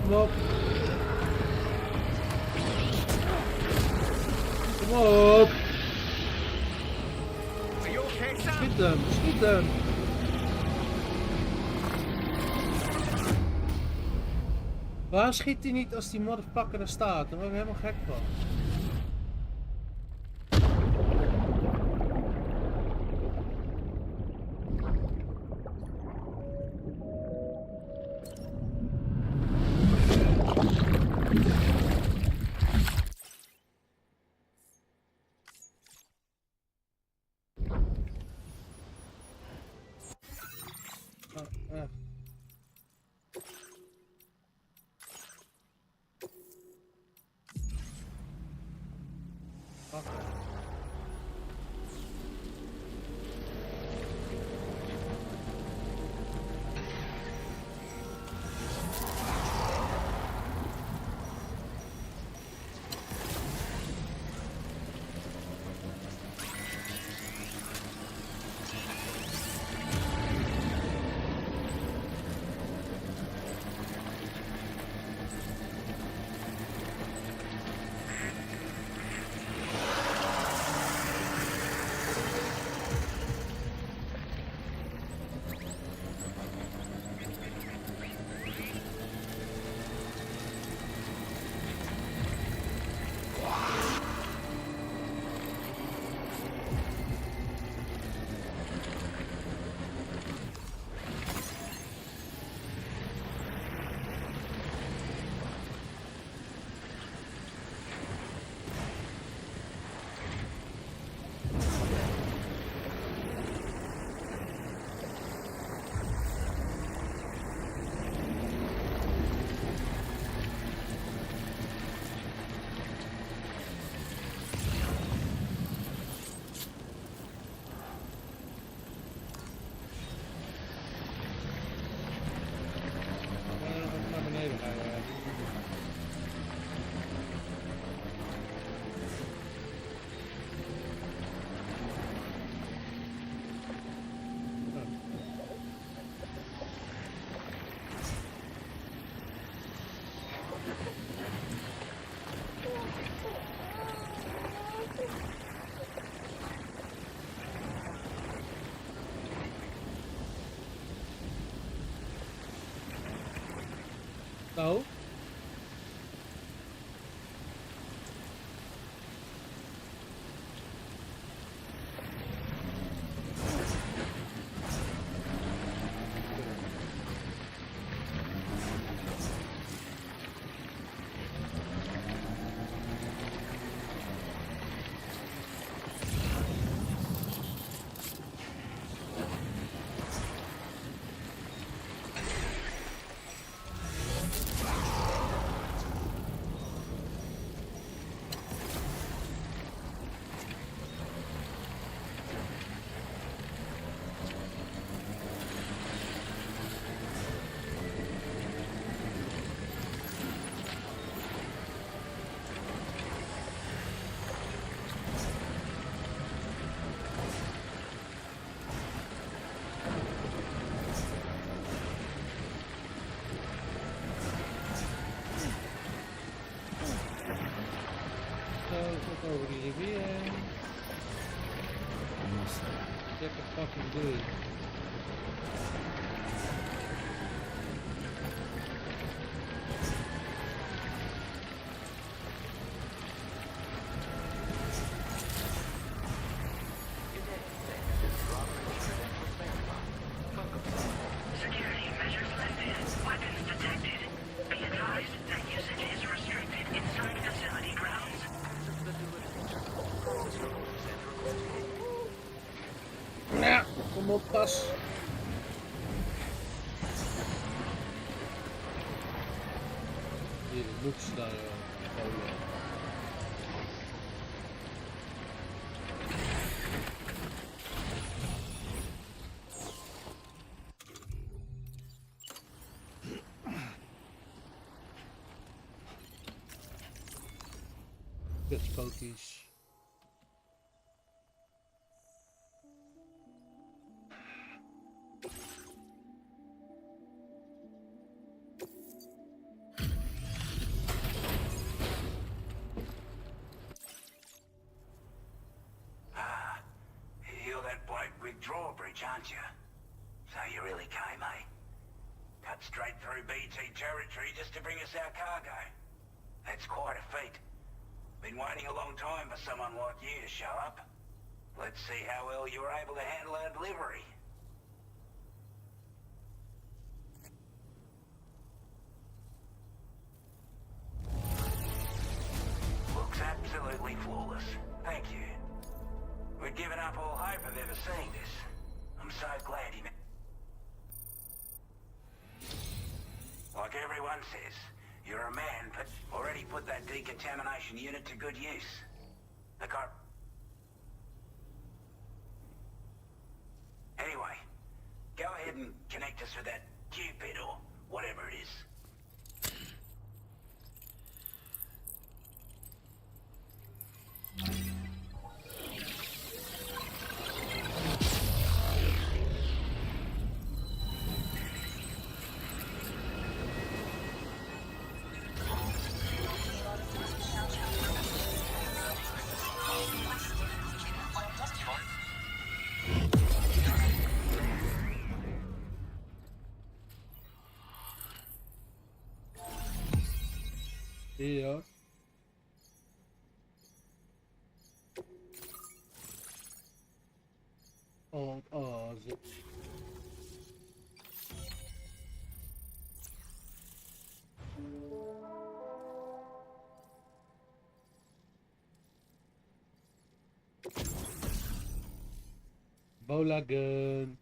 Kom op. Kom op. Schiet hem, schiet hem. Waarom schiet hij niet als die motherfucker er staat? Daar word ik helemaal gek van. No. Over die rivier heen. Lekker fucking doei. Security measures lifted. Weapons detected. Be advised that usage is restricted inside facility grounds. Ja, kom op, pas. looks like Good pokies. You're that bloke with drawbridge, aren't you? So you really came, eh? Cut straight through BT territory just to bring us our cargo. That's quite a feat. Been waiting a long time for someone like you to show up. Let's see how well you were able to handle our delivery. Looks absolutely flawless. Thank you. We'd given up all hope of ever seeing this. I'm so glad he... Like everyone says, you're a man, but already put that decontamination unit to good use. The car... Anyway, go ahead and connect us with that Cupid or whatever it is. Yeah. Zip. Bola gun.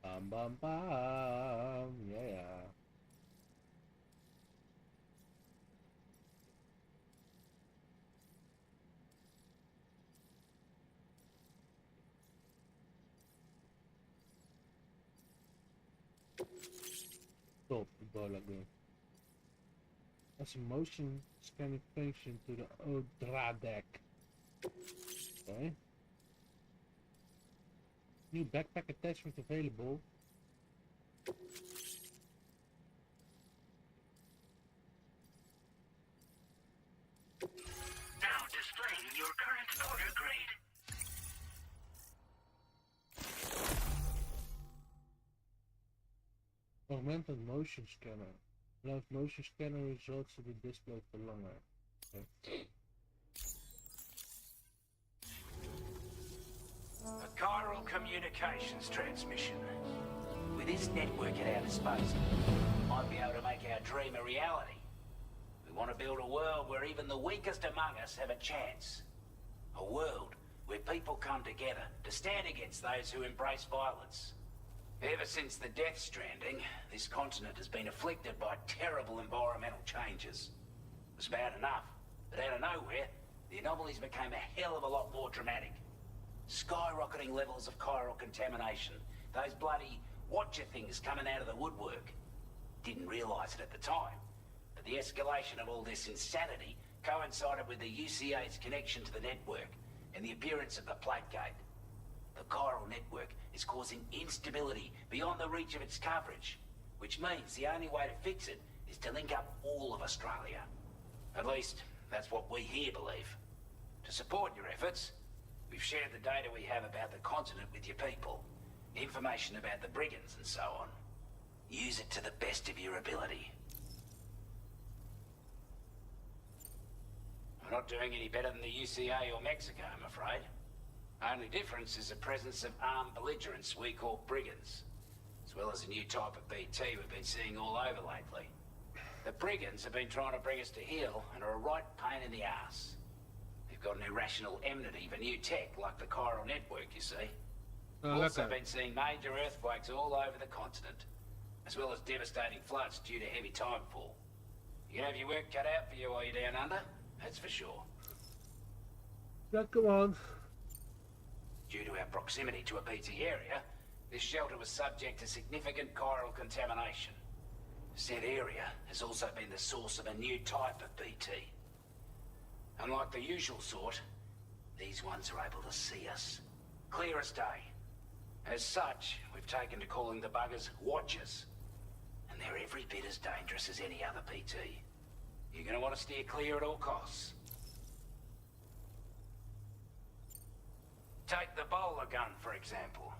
Bam bam bam. Yeah. Stop the bola gun. That's a motion scanning function to the Odra deck. Okay. New backpack attachment available. Now displaying your current order grade. Augmented motion scanner. Allows motion scanner results to be displayed for longer. Okay. A chiral communications transmission. With this network at our disposal, we might be able to make our dream a reality. We want to build a world where even the weakest among us have a chance. A world where people come together to stand against those who embrace violence. Ever since the DeathStranding, this continent has been afflicted by terrible environmental changes. It was bad enough, but out of nowhere, the anomalies became a hell of a lot more dramatic. Skyrocketing levels of chiral contamination, those bloody watcher things coming out of the woodwork. Didn't realise it at the time, but the escalation of all this insanity coincided with the UCA's connection to the network and the appearance of the Plategate. The chiral network is causing instability beyond the reach of its coverage, which means the only way to fix it is to link up all of Australia. At least, that's what we here believe. To support your efforts, we've shared the data we have about the continent with your people, information about the brigands and so on. Use it to the best of your ability. We're not doing any better than the UCA or Mexico, I'm afraid. Only difference is the presence of armed belligerents we call brigands, as well as a new type of BT we've been seeing all over lately. The brigands have been trying to bring us to heel and are a right pain in the ass. They've got an irrational enmity for new tech like the chiral network, you see. We've also been seeing major earthquakes all over the continent, as well as devastating floods due to heavy timefall. You can have your work cut out for you while you're down under, that's for sure. Yeah, come on. Due to our proximity to a BT area, this shelter was subject to significant chiral contamination. Said area has also been the source of a new type of BT. Unlike the usual sort, these ones are able to see us. Clear as day. As such, we've taken to calling the buggers Watchers. And they're every bit as dangerous as any other BT. You're gonna want to steer clear at all costs. Take the bowler gun, for example.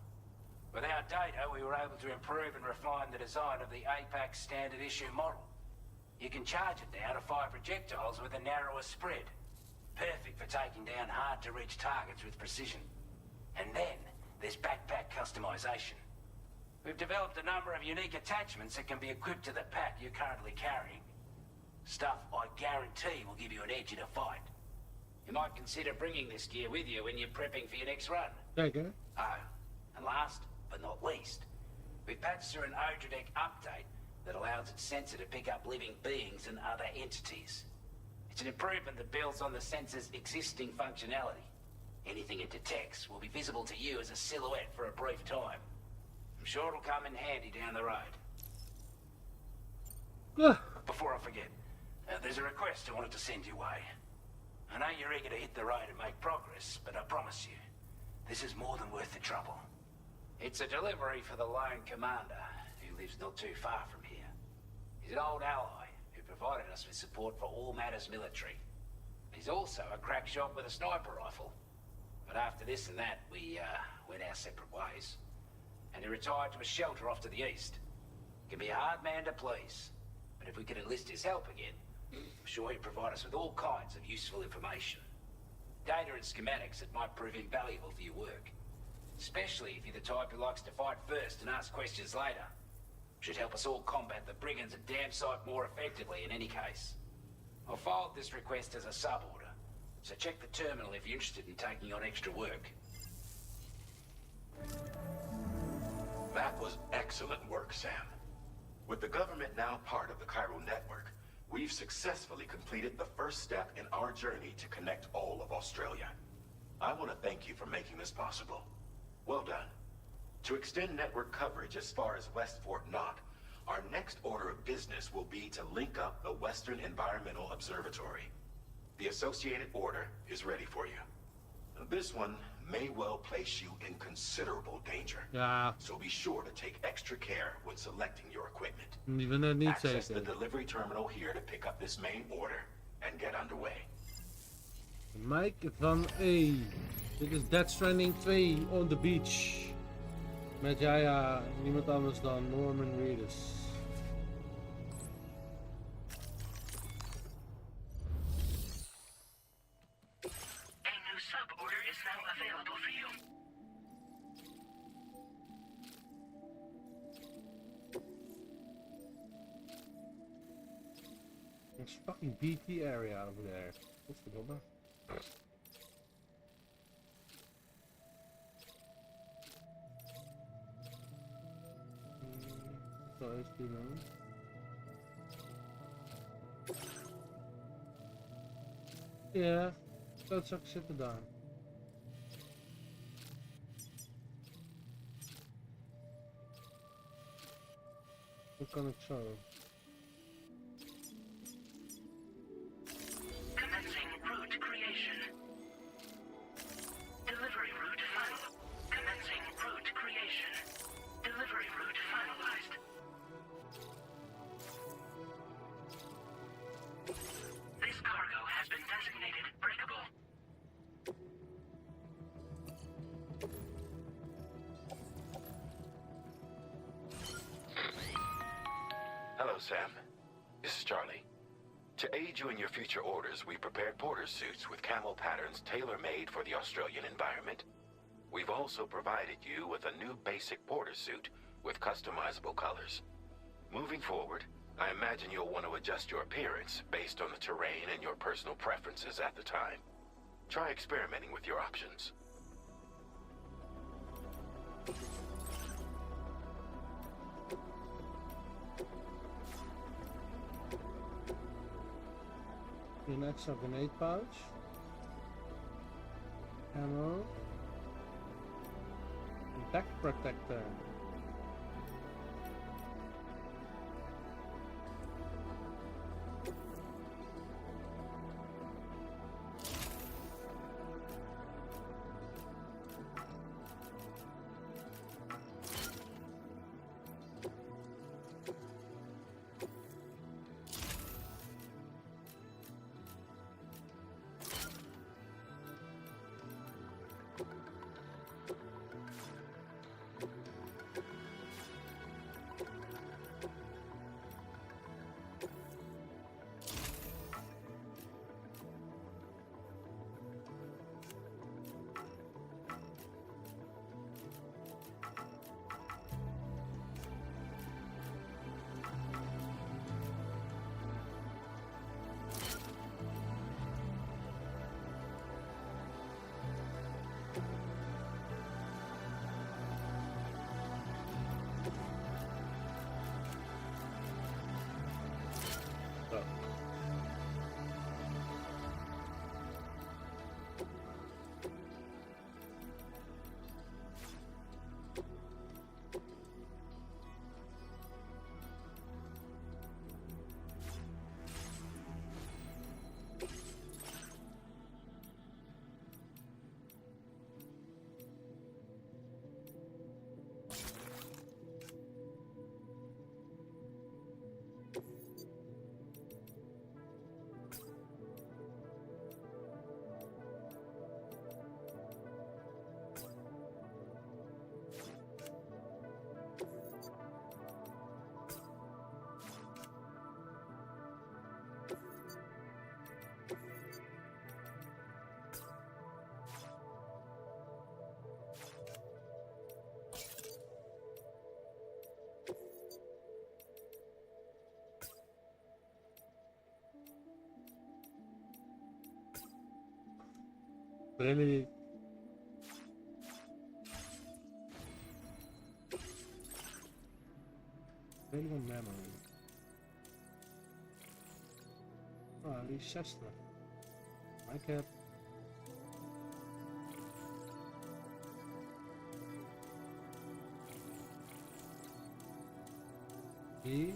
With our data, we were able to improve and refine the design of the APAC standard issue model. You can charge it now to fire projectiles with a narrower spread. Perfect for taking down hard-to-reach targets with precision. And then, there's backpack customization. We've developed a number of unique attachments that can be equipped to the pack you're currently carrying. Stuff I guarantee will give you an edge in a fight. You might consider bringing this gear with you when you're prepping for your next run. Okay. Oh, and last but not least, we've patched through an Odradek update that allows its sensor to pick up living beings and other entities. It's an improvement that builds on the sensor's existing functionality. Anything it detects will be visible to you as a silhouette for a brief time. I'm sure it'll come in handy down the road. Before I forget, there's a request I wanted to send your way. I know you're eager to hit the road and make progress, but I promise you, this is more than worth the trouble. It's a delivery for the lone commander, who lives not too far from here. He's an old ally who provided us with support for all matters military. He's also a crack shot with a sniper rifle. But after this and that, we went our separate ways. And he retired to a shelter off to the east. He can be a hard man to please, but if we could enlist his help again, I'm sure he'd provide us with all kinds of useful information. Data and schematics that might prove invaluable for your work. Especially if you're the type who likes to fight first and ask questions later. Should help us all combat the brigands a damn sight more effectively in any case. I'll filed this request as a sub-order, so check the terminal if you're interested in taking on extra work. That was excellent work, Sam. With the government now part of the chiral network, we've successfully completed the first step in our journey to connect all of Australia. I want to thank you for making this possible. Well done. To extend network coverage as far as West Fort Knott, our next order of business will be to link up the Western Environmental Observatory. The associated order is ready for you. This one may well place you in considerable danger. Ja. So be sure to take extra care when selecting your equipment. Die we net niet Access zeker. the delivery terminal here to pick up this main order and get underway. Mike van E. Dit is DeathStranding2 on the beach. Met ja, niemand anders dan Norman Reedus. A new sub-order is now available for you. There's fucking BT area over there. What's the number? Zo is die nou. Ja, klootzak zitten daar. Hoe kan ik zo? Commencing route creation. Delivery route final. Commencing route creation. Delivery route finalized. This cargo has been designated breakable. Hello, Sam. This is Charlie. To aid you in your future orders, we prepared porter suits with camel patterns tailor-made for the Australian environment. We've also provided you with a new basic porter suit with customizable colors. Moving forward, I imagine you'll want to adjust your appearance based on the terrain and your personal preferences at the time. Try experimenting with your options. An extra grenade pouch. Ammo. Back protector. Really? Available memory. Oh, at least 6 left. I kept. Die.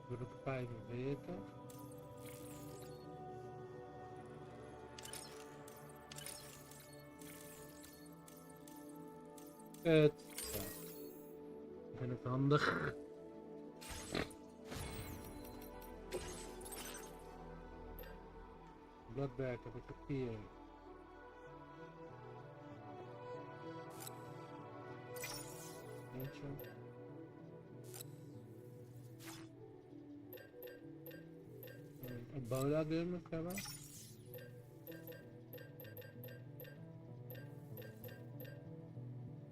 Wil ik 45. Kut. Ja. Ik vind het handig. Bloodbag heb ik papier. Eentje. Een Ebola gun moet ik hebben.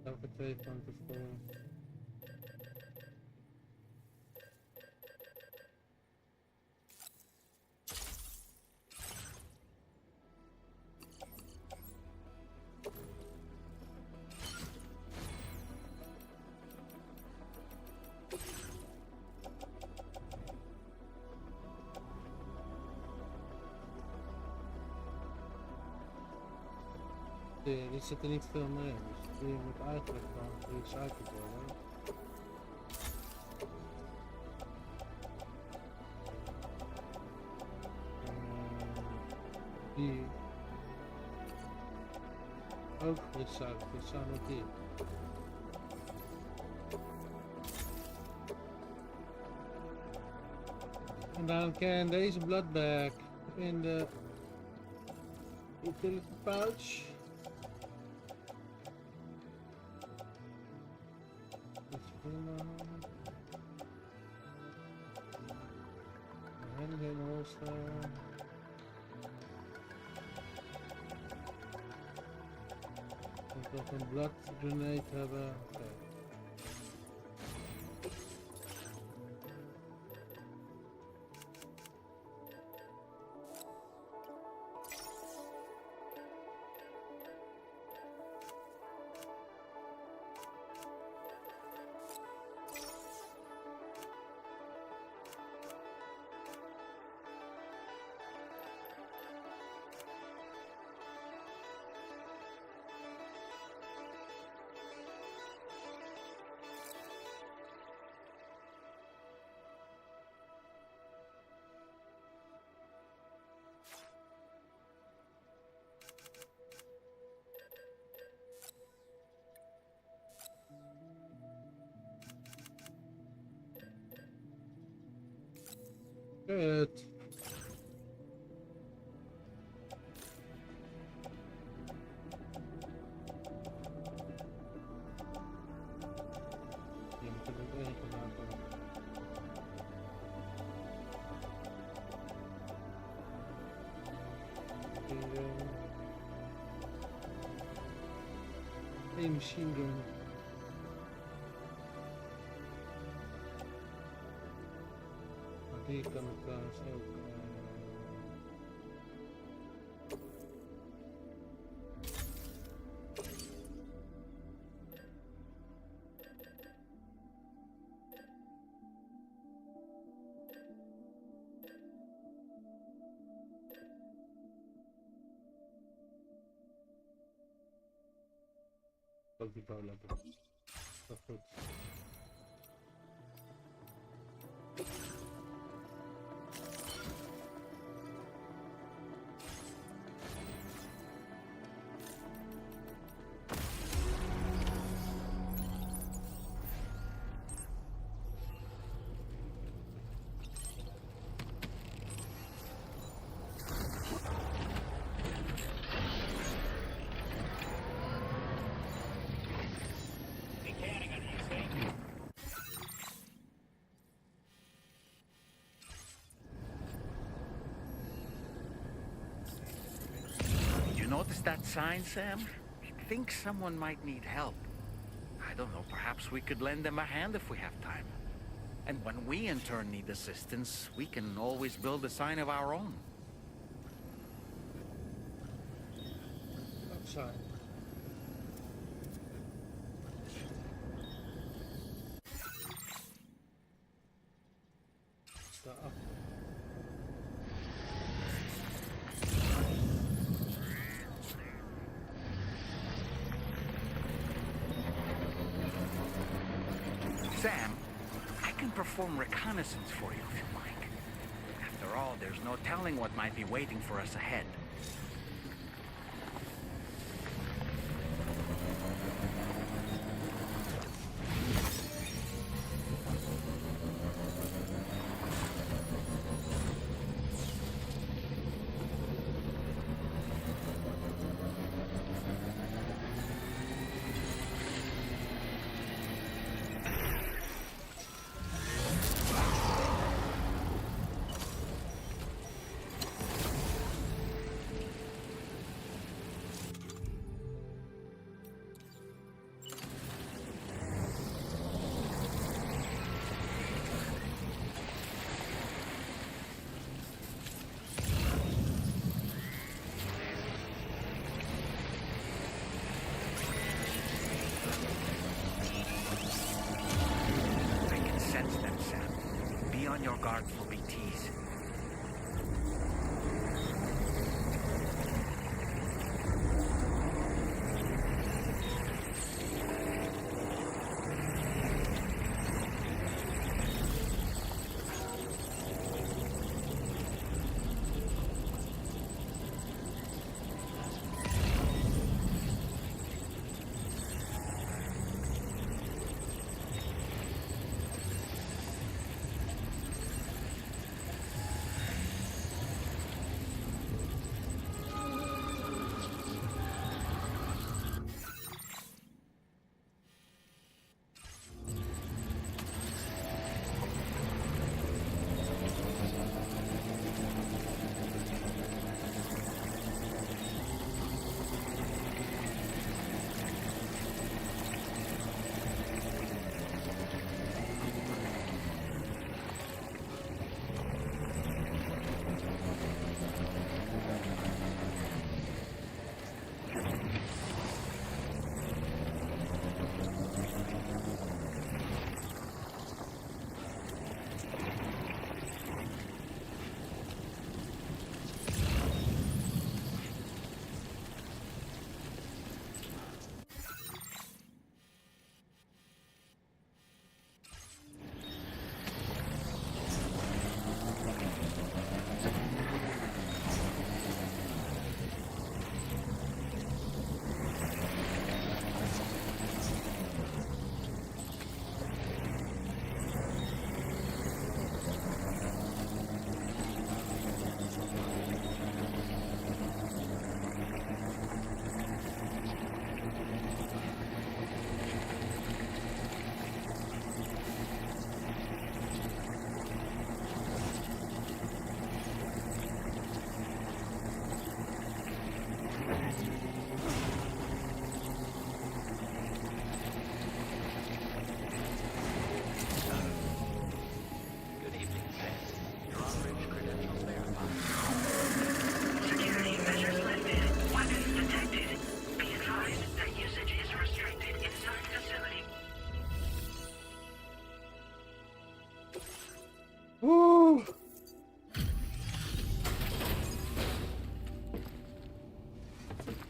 Elke 2 van tevoren. Die zit er niet veel meer in, dus die moet eigenlijk gewoon recycled worden. Die ook recycled, die staan ook hier. En dan kan deze bloodbag in de utility pouch. Handgun holster. Ik wil een blood grenade hebben. Okay. Good. Hey, machine gun. Die kan ik trouwens ook. Ook die power level. Dat is goed. Notice that sign, Sam? I think someone might need help. I don't know, perhaps we could lend them a hand if we have time. And when we in turn need assistance, we can always build a sign of our own. Outside. Stop. Sam, I can perform reconnaissance for you if you like. After all, there's no telling what might be waiting for us ahead. On your guard for BTs.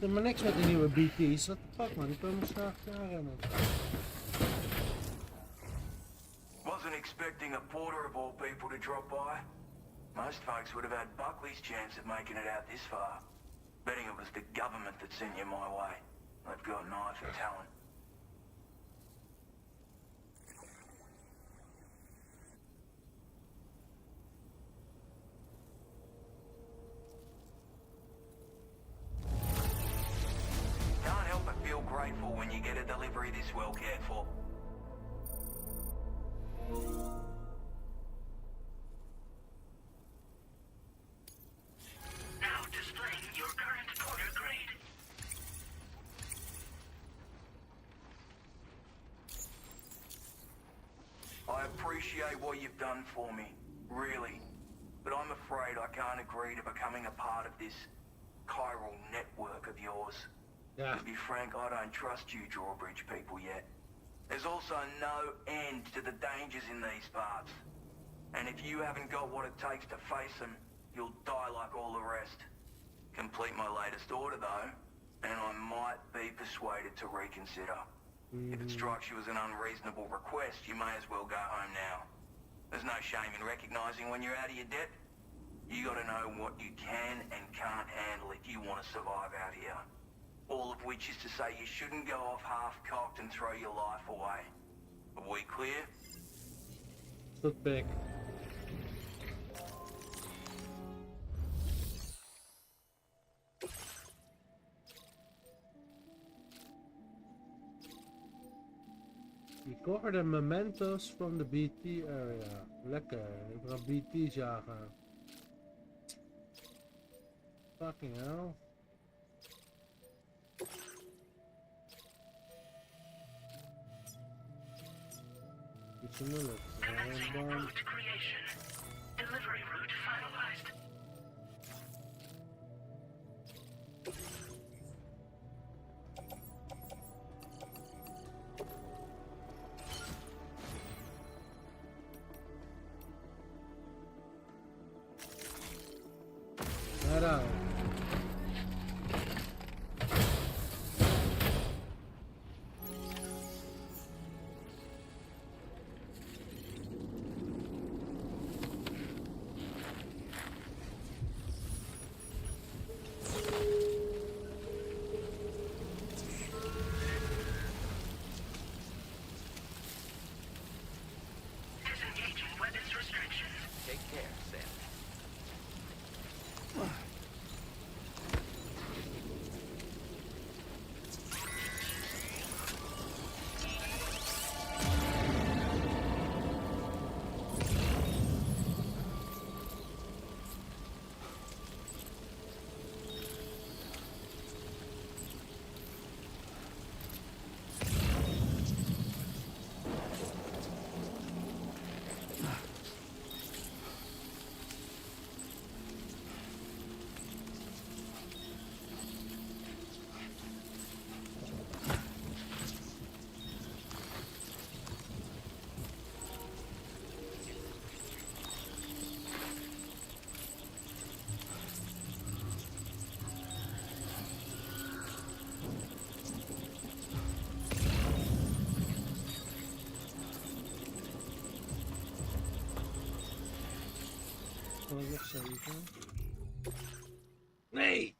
Maar niks met de nieuwe BT's. What the fuck man, die komen graag aanrennen. Wasn't expecting a porter of all people to drop by. Most folks would have had Buckley's chance of making it out this far. Betting it was the government that sent you my way. They've got an eye for talent. Can't help but feel grateful when you get a delivery this well cared for. Now displaying your current porter grade. I appreciate what you've done for me, really. But I'm afraid I can't agree to becoming a part of this chiral network of yours. Yeah. To be frank, I don't trust you drawbridge people yet. There's also no end to the dangers in these parts. And if you haven't got what it takes to face them, you'll die like all the rest. Complete my latest order though, and I might be persuaded to reconsider. If it strikes you as an unreasonable request, you may as well go home now. There's no shame in recognizing when you're out of your depth. You gotta know what you can and can't handle if you want to survive out here. All of which is to say you shouldn't go off half-cocked and throw your life away. Are we clear? Tot back. Recover the mementos from the BT area. Lekker, ik ga BT's jagen. Fucking hell. Iets moeilijk. Commencing route creation. Delivery route finalized. Head out. Disengaging weapons restrictions. Take care, Sam. Zal ik nog zeven? Nee!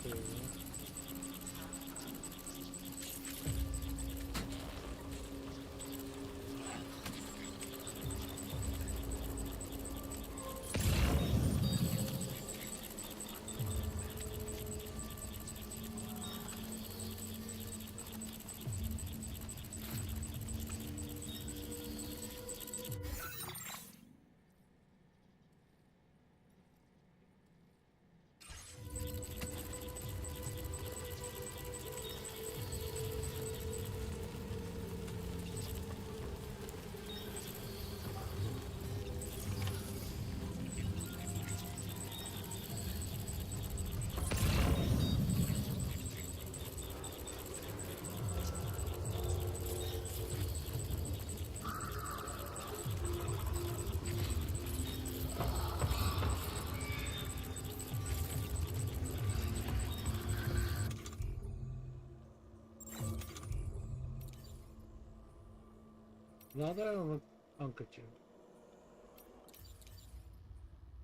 there, you know? Another handkerchief.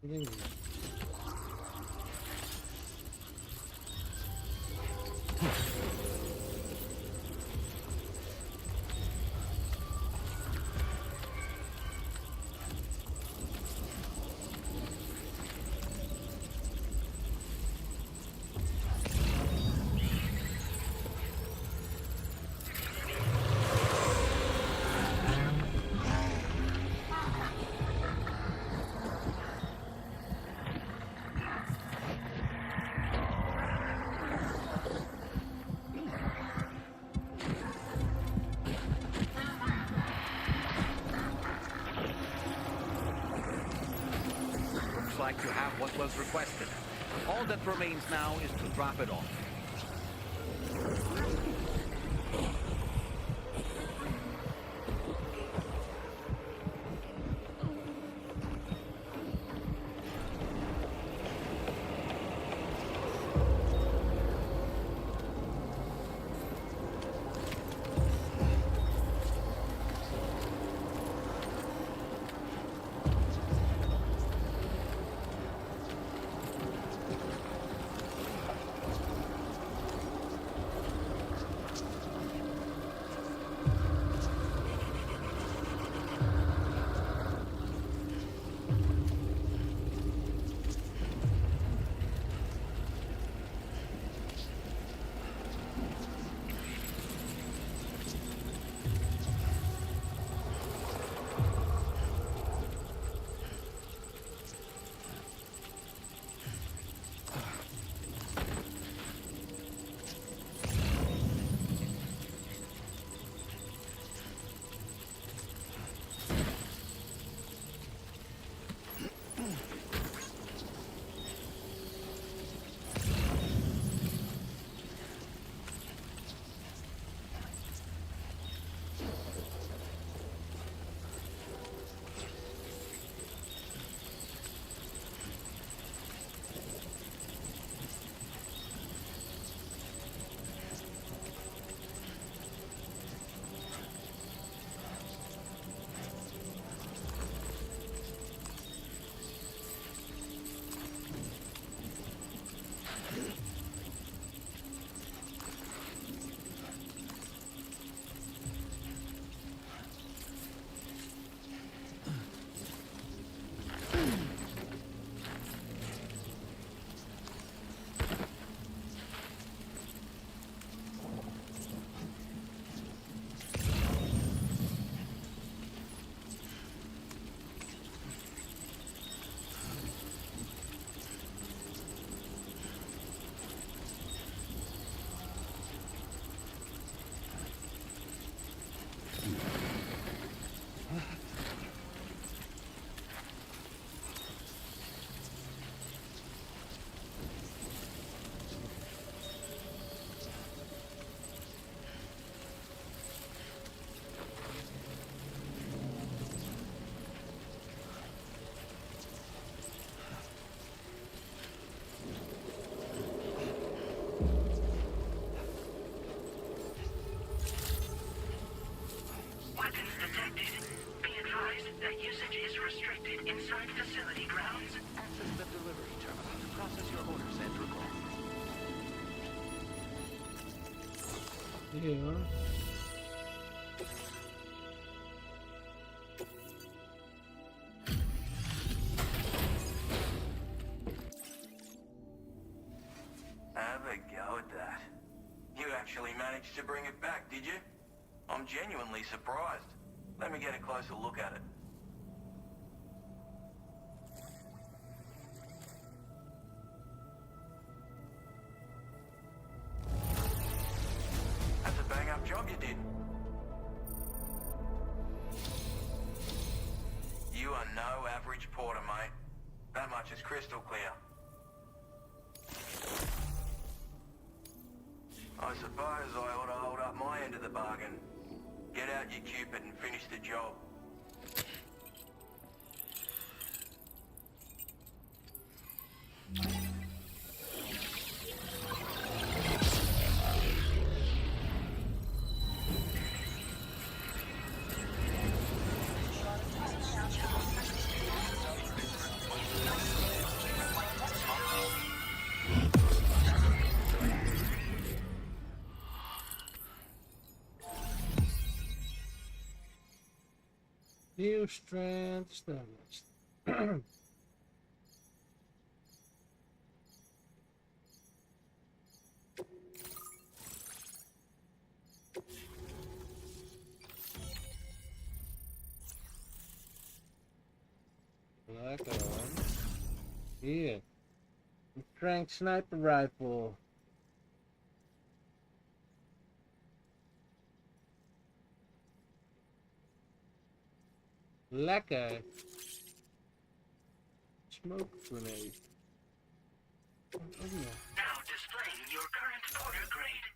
In English. Like you have what was requested. All that remains now is to drop it off. Facility grounds. Access the delivery terminal to process your orders and requests. Yeah. Have a go at that. You actually managed to bring it back, did you? I'm genuinely surprised. Let me get a closer look at it. That's a bang-up job you did. You are no average porter, mate. That much is crystal clear. I suppose I ought to hold up my end of the bargain. Get out your Cupid and finish the job. New strand established. Black on. Yeah. Crank sniper rifle. Lekker. Smoke grenade. Oh, yeah. Now displaying your current porter grade.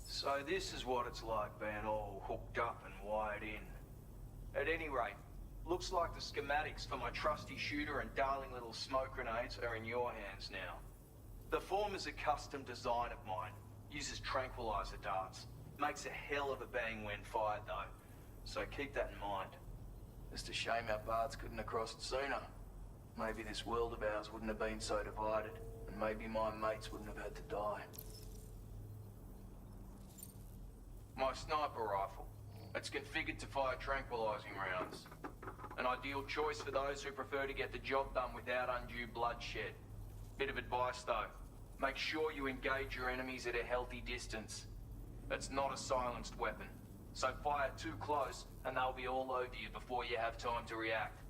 So this is what it's like being all hooked up and wired in. At any rate, looks like the schematics for my trusty shooter and darling little smoke grenades are in your hands now. The form is a custom design of mine. Uses tranquilizer darts. Makes a hell of a bang when fired though. So keep that in mind. Just a shame our paths couldn't have crossed sooner. Maybe this world of ours wouldn't have been so divided. And maybe my mates wouldn't have had to die. My sniper rifle. It's configured to fire tranquilizing rounds. An ideal choice for those who prefer to get the job done without undue bloodshed. Bit of advice though. Make sure you engage your enemies at a healthy distance. It's not a silenced weapon. So fire too close and they'll be all over you before you have time to react.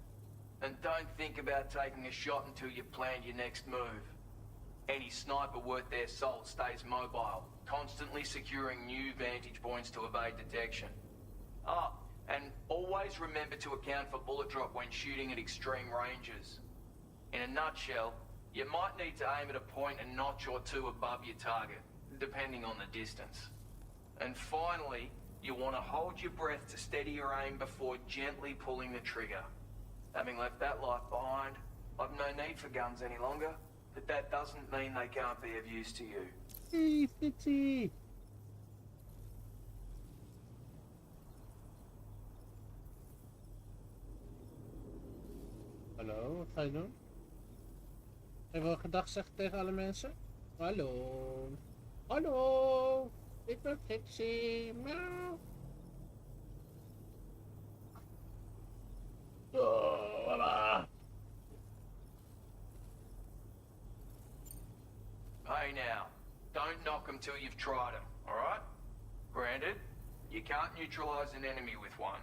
And don't think about taking a shot until you've planned your next move. Any sniper worth their salt stays mobile, constantly securing new vantage points to evade detection. Ah, and always remember to account for bullet drop when shooting at extreme ranges. In a nutshell, you might need to aim at a point a notch or two above your target, depending on the distance. And finally, you want to hold your breath to steady your aim before gently pulling the trigger. Having left that life behind, I've no need for guns any longer, but that doesn't mean they can't be of use to you. Hey, Fitzy! Hallo, wat ga je doen? Even wel gedag zeggen tegen alle mensen? Hallo. Hallo. Ik ben Fitzy. Miauw. Oh, voilà. Hey now, don't knock them till you've tried them, alright? Granted, you can't neutralize an enemy with one,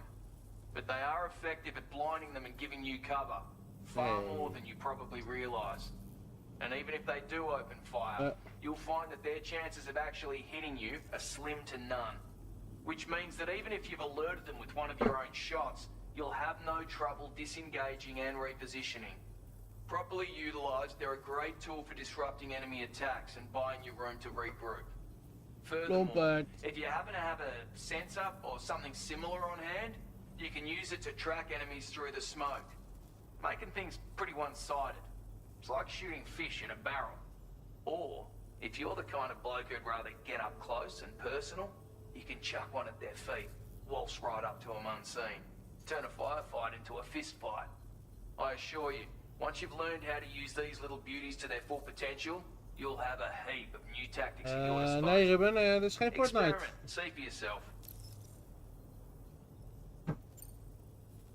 but they are effective at blinding them and giving you cover, far more than you probably realize. And even if they do open fire, you'll find that their chances of actually hitting you are slim to none. Which means that even if you've alerted them with one of your own shots, you'll have no trouble disengaging and repositioning. Properly utilized, they're a great tool for disrupting enemy attacks and buying you room to regroup. Furthermore, if you happen to have a sensor or something similar on hand, you can use it to track enemies through the smoke, making things pretty one-sided. It's like shooting fish in a barrel. Or, if you're the kind of bloke who'd rather get up close and personal, you can chuck one at their feet, waltz right up to them unseen. Turn a firefight into a fist fight. I assure you, once you've learned how to use these little beauties to their full potential, you'll have a heap of new tactics at your disposal. Nee, Ruben, dit is geen Fortnite. Experiment and see for yourself.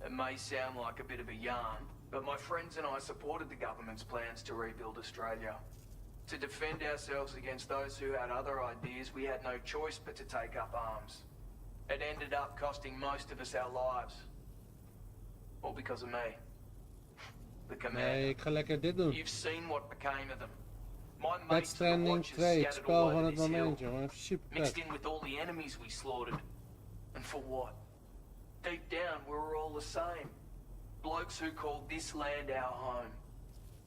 It may sound like a bit of a yarn, but my friends and I supported the government's plans to rebuild Australia. To defend ourselves against those who had other ideas, we had no choice but to take up arms. It ended up costing most of us our lives. All because of me. The commander. Nee, ik ga lekker dit doen. You've seen what became of them. My mates and the DeathStranding2, watchers het scattered spel all van over het this hill, moment, jongen. Even super mixed vet. in with all the enemies we slaughtered. And for what? Deep down, we were all the same. Blokes who called this land our home.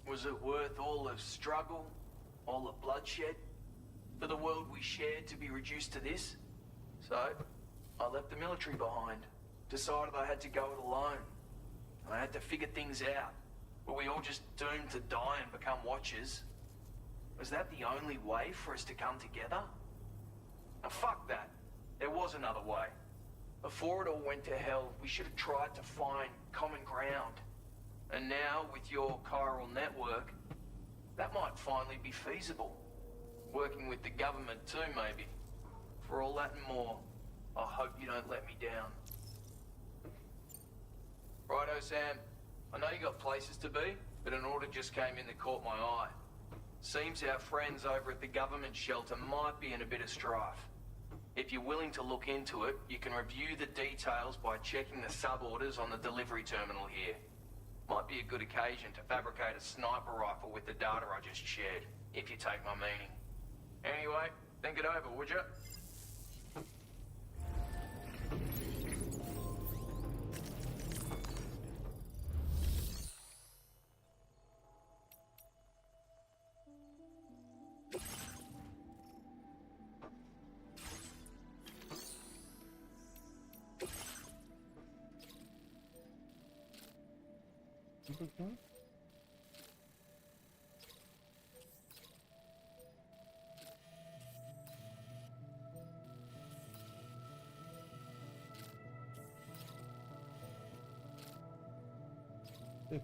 Was it worth all the struggle, all the bloodshed, for the world we shared to be reduced to this? So, I left the military behind. Decided I had to go it alone. I had to figure things out. Were we all just doomed to die and become watchers? Was that the only way for us to come together? Now fuck that. There was another way. Before it all went to hell, we should have tried to find common ground. And now, with your chiral network, that might finally be feasible. Working with the government too, maybe. For all that and more, I hope you don't let me down. Righto, Sam. I know you got places to be, but an order just came in that caught my eye. Seems our friends over at the government shelter might be in a bit of strife. If you're willing to look into it, you can review the details by checking the sub-orders on the delivery terminal here. Might be a good occasion to fabricate a sniper rifle with the data I just shared, if you take my meaning. Anyway, think it over, would you? Okay.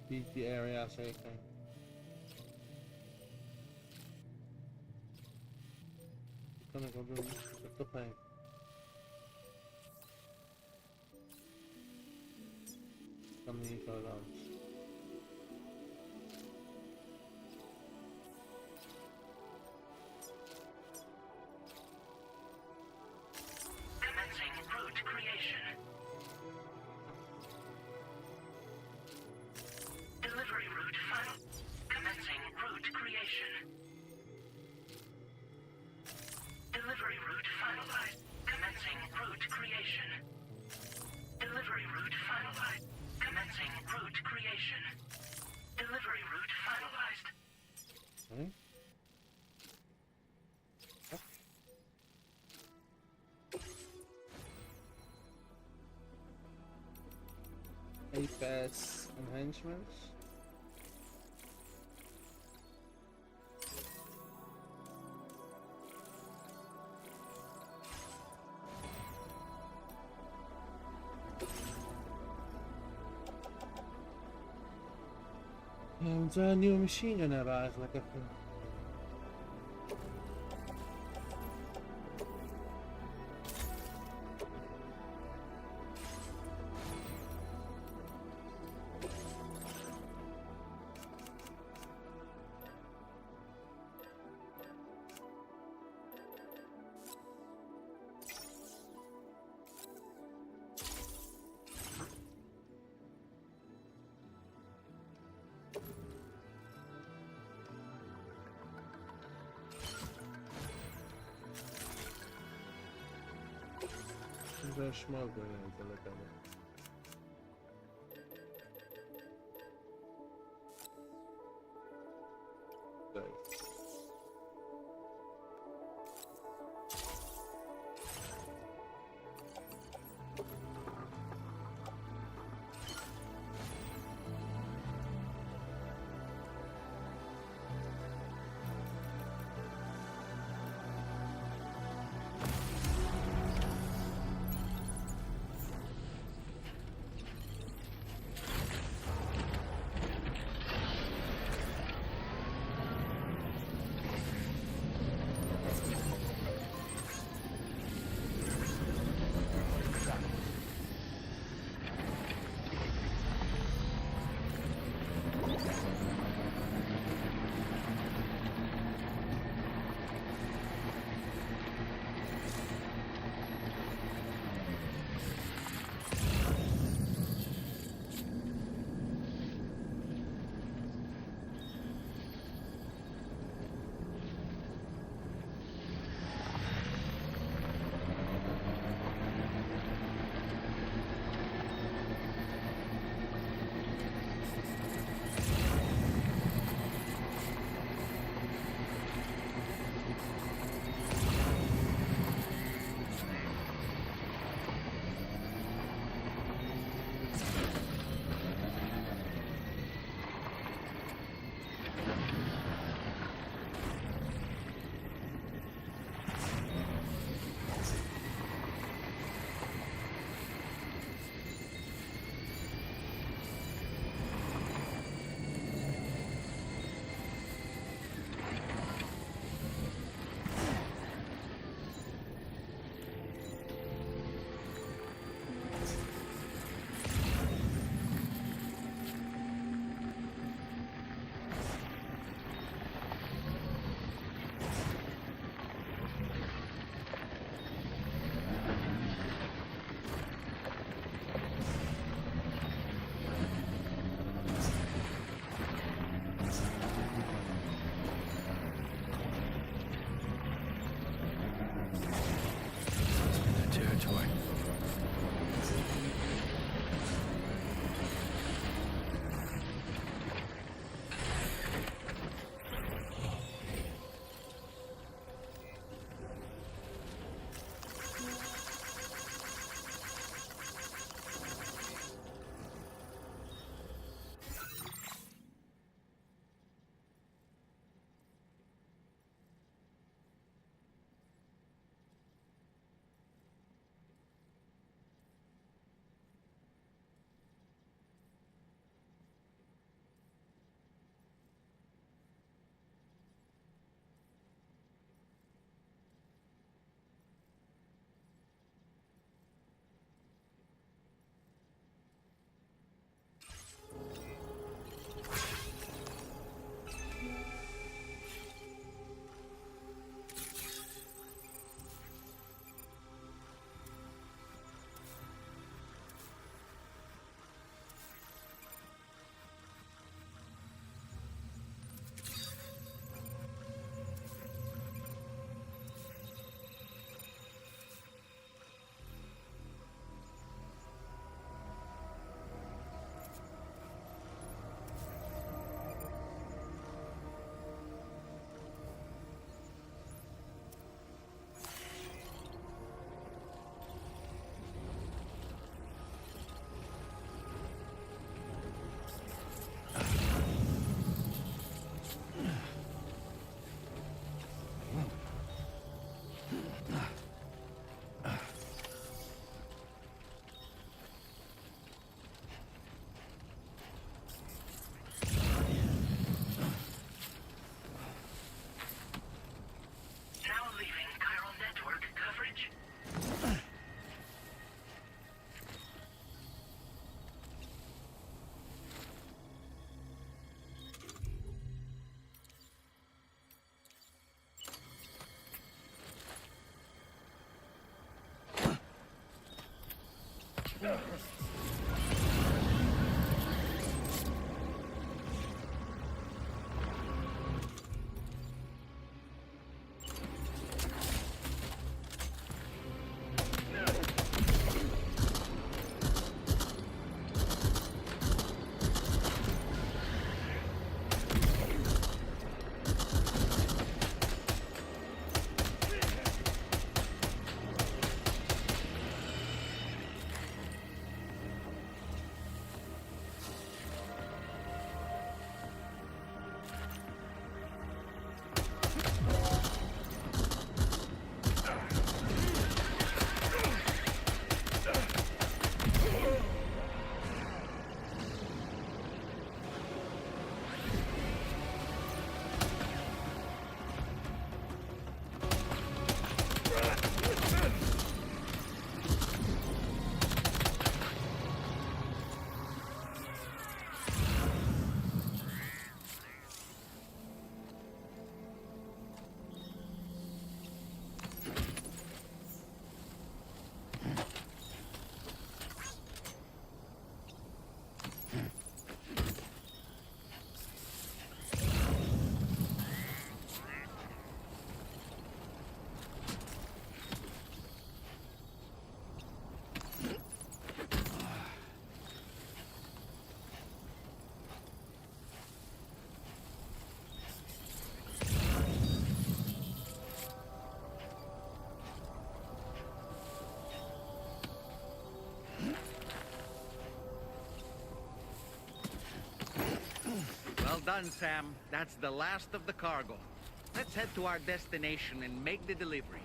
Beat the area zeker. Dat kan ik wel doen. Top 1. Kan niet zo langs. Commencing route creation. Delivery route final. Commencing route creation. Delivery route finalized. Commencing route creation. Delivery route finalized. Commencing route creation. Delivery route finalized. Okay. APS enhancements. Ja, we moeten een nieuwe machine gun hebben eigenlijk even. Zo'n smoke grenade wil ik hebben. Nee. Well done, Sam. That's the last of the cargo. Let's head to our destination and make the delivery.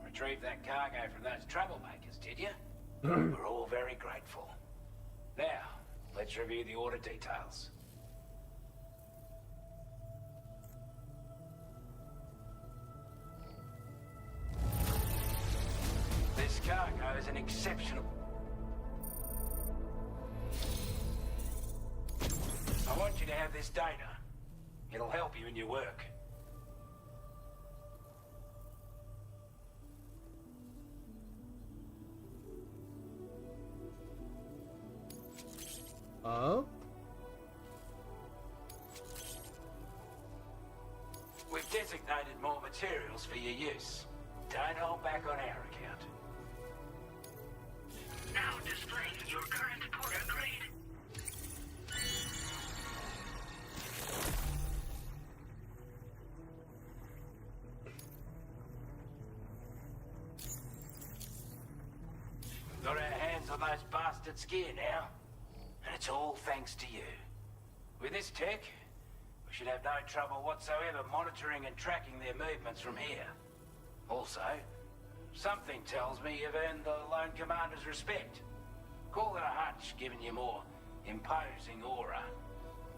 Retrieved that cargo from those troublemakers, did you? We're all very grateful. Now, let's review the order details. This cargo is an exceptional... I want you to have this data. It'll help you in your work. Oh? We've designated more materials for your use. Don't hold back on our account. Now displaying your current porter grade. its gear now. And it's all thanks to you. With this tech, we should have no trouble whatsoever monitoring and tracking their movements from here. Also, something tells me you've earned the Lone Commander's respect. Call it a hunch, giving you more imposing aura.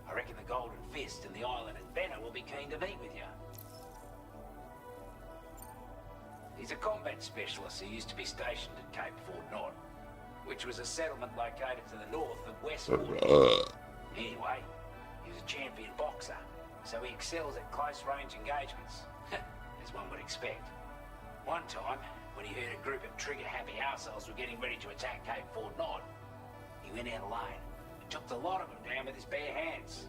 I reckon the Golden Fist and the Island Inventor will be keen to meet with you. He's a combat specialist who used to be stationed at Cape Fort Knot, which was a settlement located to the north of Westport. Anyway, he was a champion boxer, so he excels at close-range engagements, as one would expect. One time, when he heard a group of trigger-happy assholes were getting ready to attack Cape Fort Knot, he went out alone and took the lot of them down with his bare hands.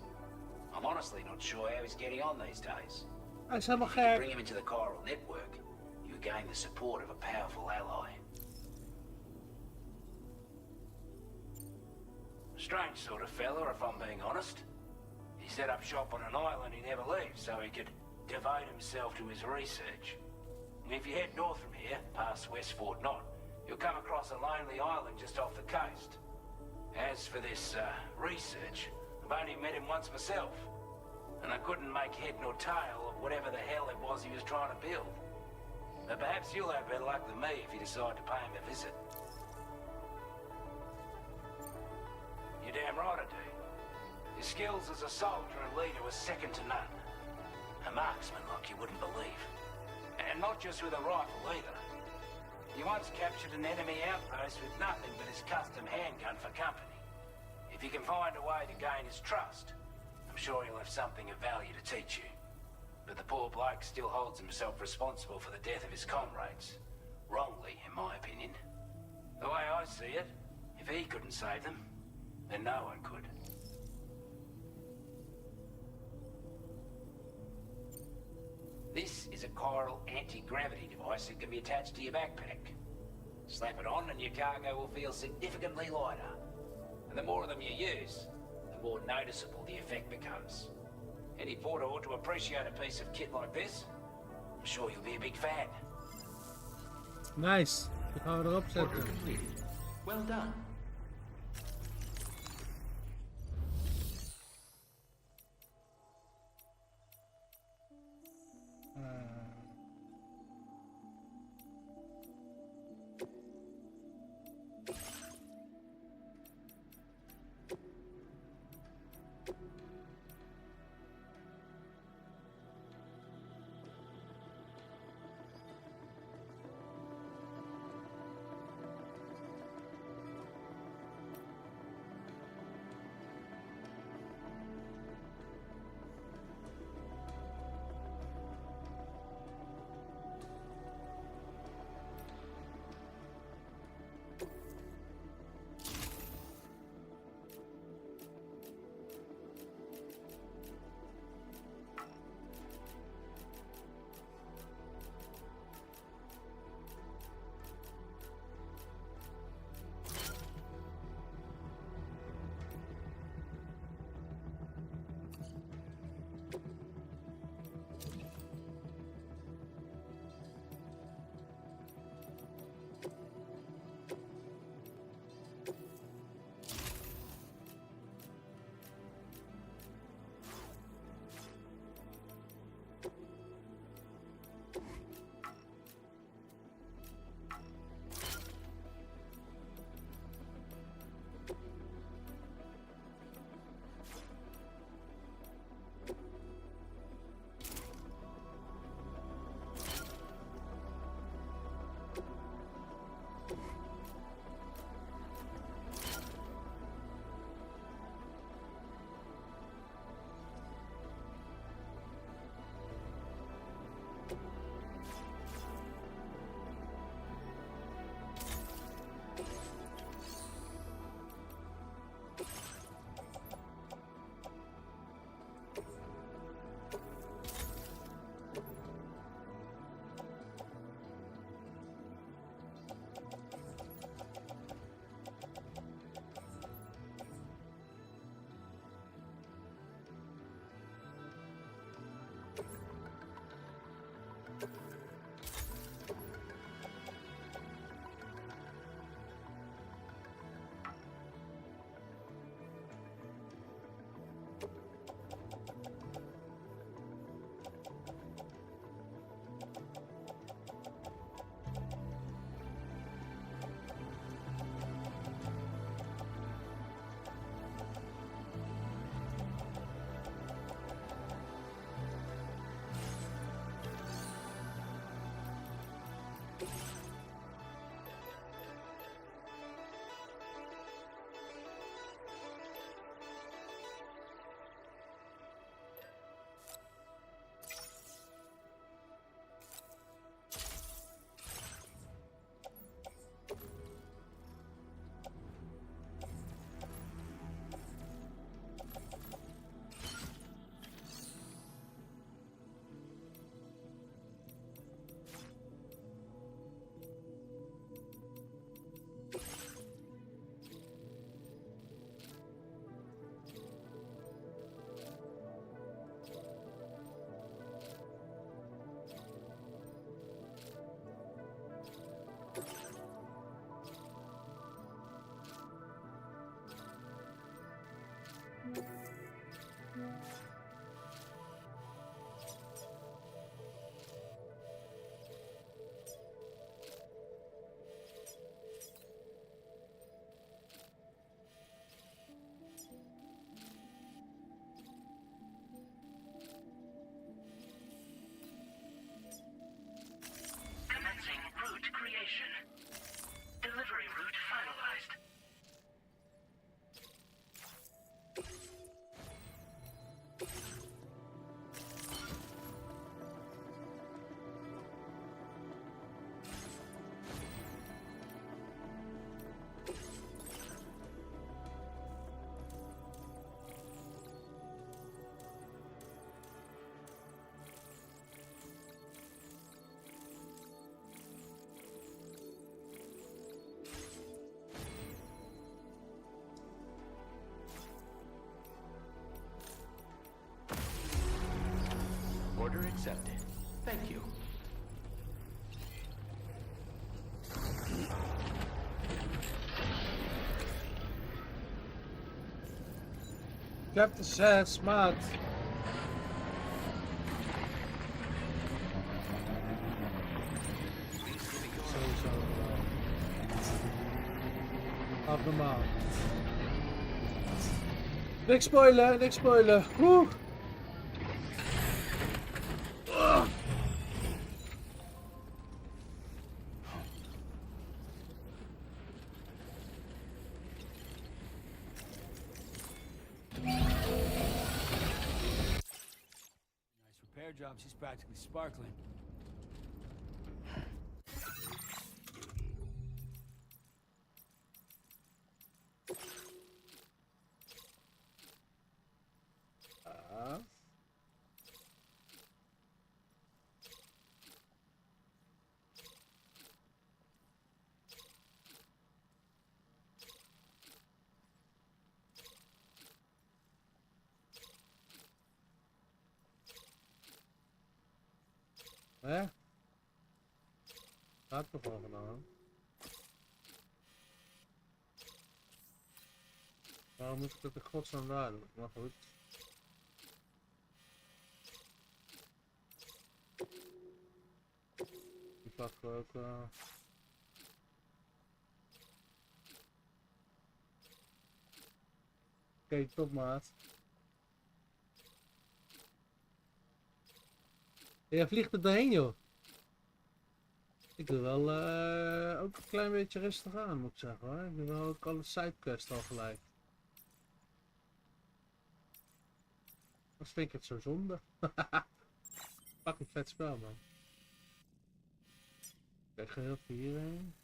I'm honestly not sure how he's getting on these days. If you could bring him into the chiral network, you would gain the support of a powerful ally. Strange sort of fella, if I'm being honest. He set up shop on an island he never leaves so he could devote himself to his research. If you head north from here, past West Fort Knot, you'll come across a lonely island just off the coast. As for this, research, I've only met him once myself, and I couldn't make head nor tail of whatever the hell it was he was trying to build. But perhaps you'll have better luck than me if you decide to pay him a visit. You're damn right I do. His skills as a soldier and leader were second to none. A marksman like you wouldn't believe. And not just with a rifle either. He once captured an enemy outpost with nothing but his custom handgun for company. If you can find a way to gain his trust, I'm sure he'll have something of value to teach you. But the poor bloke still holds himself responsible for the death of his comrades. Wrongly, in my opinion. The way I see it, if he couldn't save them, then no one could. This is a chiral anti-gravity device that can be attached to your backpack. Slap it on and your cargo will feel significantly lighter. And the more of them you use, the more noticeable the effect becomes. Any porter ought to appreciate a piece of kit like this. I'm sure you'll be a big fan. Nice. Ik ga erop zetten. Well done. Order accepted. Thank you. Captain says, maat. Sowieso. Abnormaal. Niks spoilen, niks spoilen. Woe! Repair job, she's practically sparkling. Hè? Gaat toch wel gedaan? Waarom moet ik dat de godsnaam daar doen? Maar goed. Die pakken we ook Oké, top maat. Ja, vliegt er doorheen, joh. Ik doe wel ook een klein beetje rustig aan, moet ik zeggen hoor. Ik doe wel ook alle sidequests al gelijk. Dan vind ik het zo zonde. Fucking vet spel, man. Kijk, ga heel veel hierheen.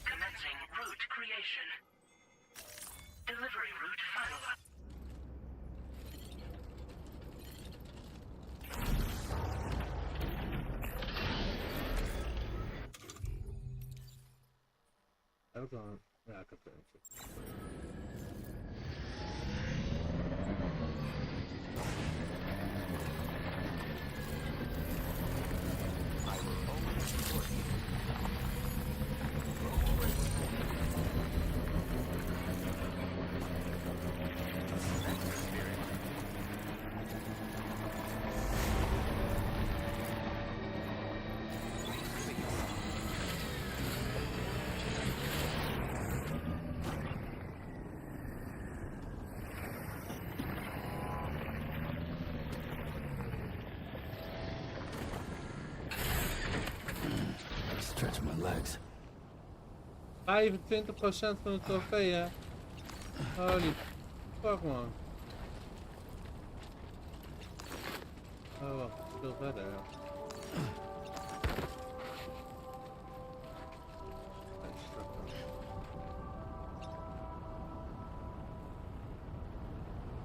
Commencing route creation. Delivery route finalized. Heb ik wel een... Ja, ik heb er eentje. Stretch my legs. 25% van de trofee, hè? Holy fuck, man. Oh, wacht, veel verder, ja.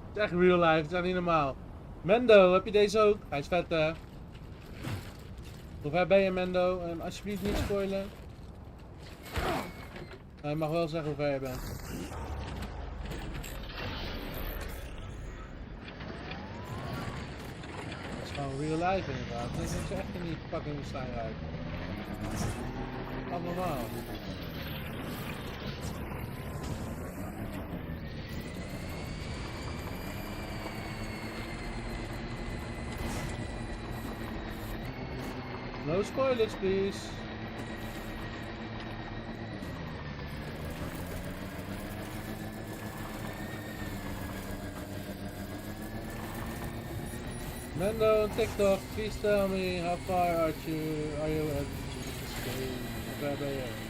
Het is echt real life, het is echt niet normaal. Mendo, heb je deze ook? Hij is vet, hè? Hoe ver ben je, Mendo? Alsjeblieft niet spoilen. Je mag wel zeggen hoe ver je bent. Dat is gewoon real life inderdaad. Dat is echt niet fucking woestijnrijk. Abnormaal. No spoilers, please. Mendo on TikTok, please tell me how far are you at this game? Where ben je?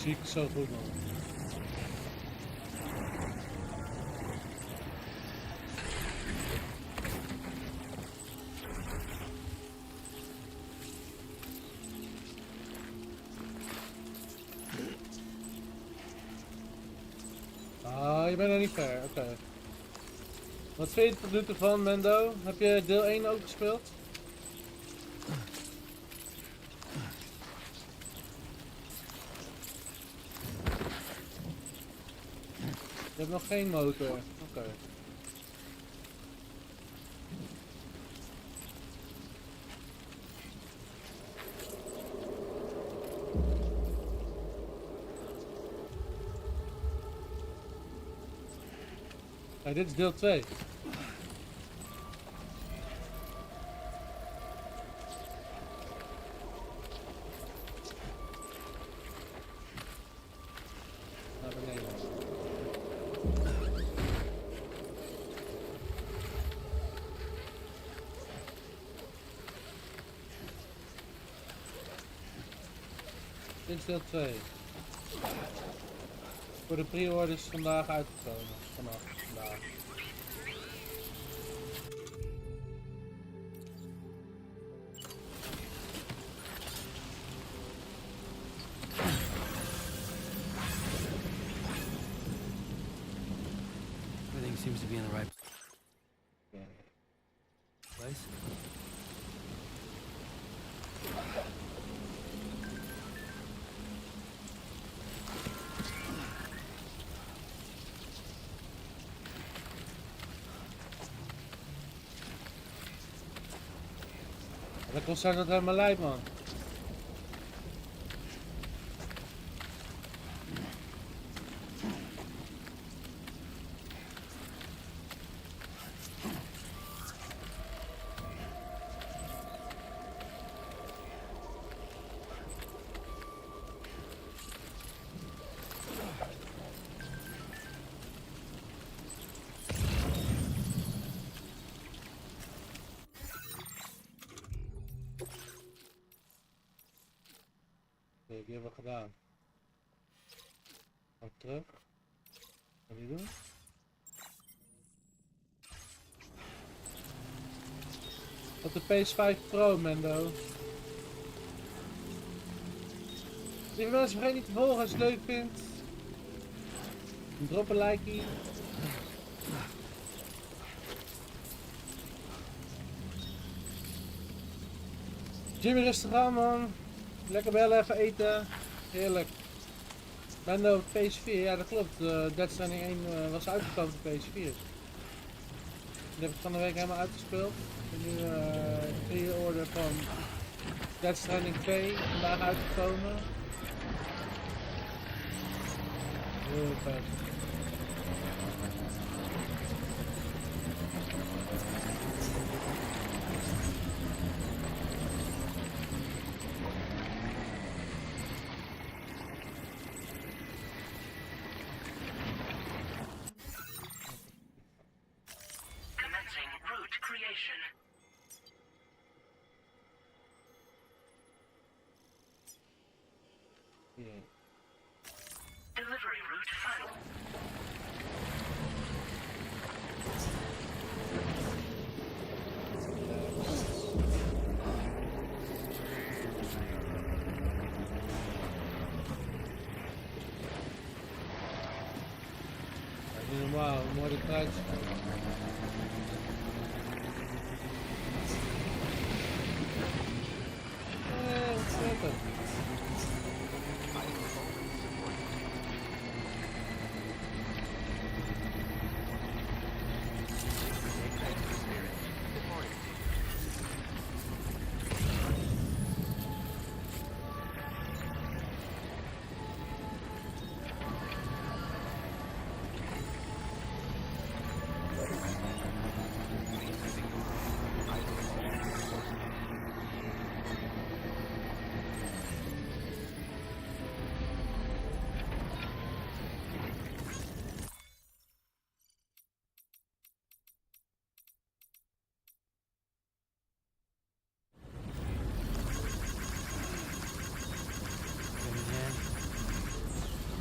De muziek is zo goed, man. Oh, je bent nog niet ver, oké. Wat vind je tot nu toe van, Mendo? Heb je deel 1 ook gespeeld? Je hebt nog geen motor, oké. Hey, dit is deel 2. Naar beneden. Dit is deel 2. Voor de pre-orders vandaag uitgekomen. Vanaf vandaag. Everything seems to be in the right place. Dat concert dat helemaal lijp, man. Die hebben we gedaan. Ga terug. Wat die doen? Op de PS5 Pro, Mendo. Lieve mensen, vergeet niet te volgen als je het leuk vindt. Drop een likeie. Jimmy, rustig aan, man. Lekker bellen, even eten. Heerlijk. Mendo op PS4, ja dat klopt. DeathStranding 1 was uitgekomen op PS4. Die heb ik van de week helemaal uitgespeeld. En nu pre-order van DeathStranding2 vandaag uitgekomen. Heel vet. Delivery route final. Niet normaal, hoe mooi dit eruit ziet. Ontzettend.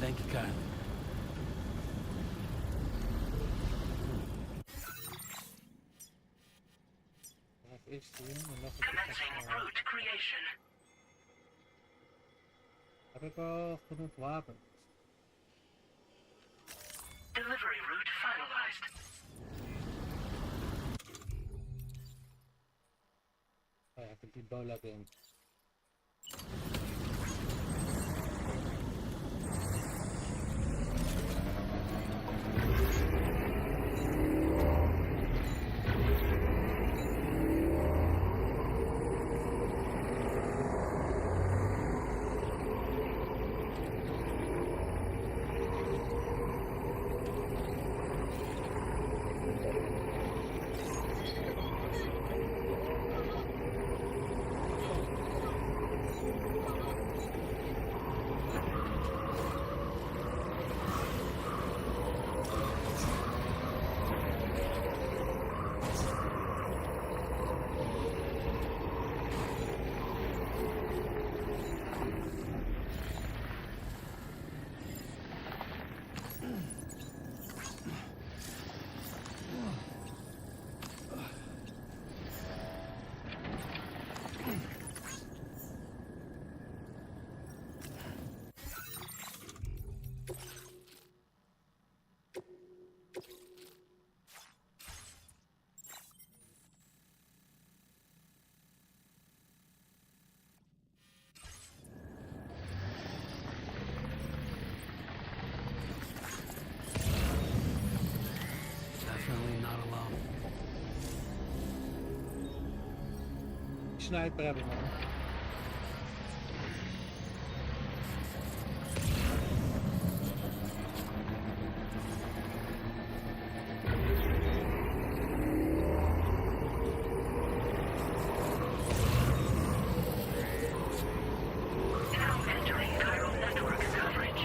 Thank you kindly. Commencing route creation. Heb ik al genoeg wapens? Delivery route finalized. Oh, I can Ebola again. Definitely not alone. Sniper hebben man. Now entering chiral network coverage.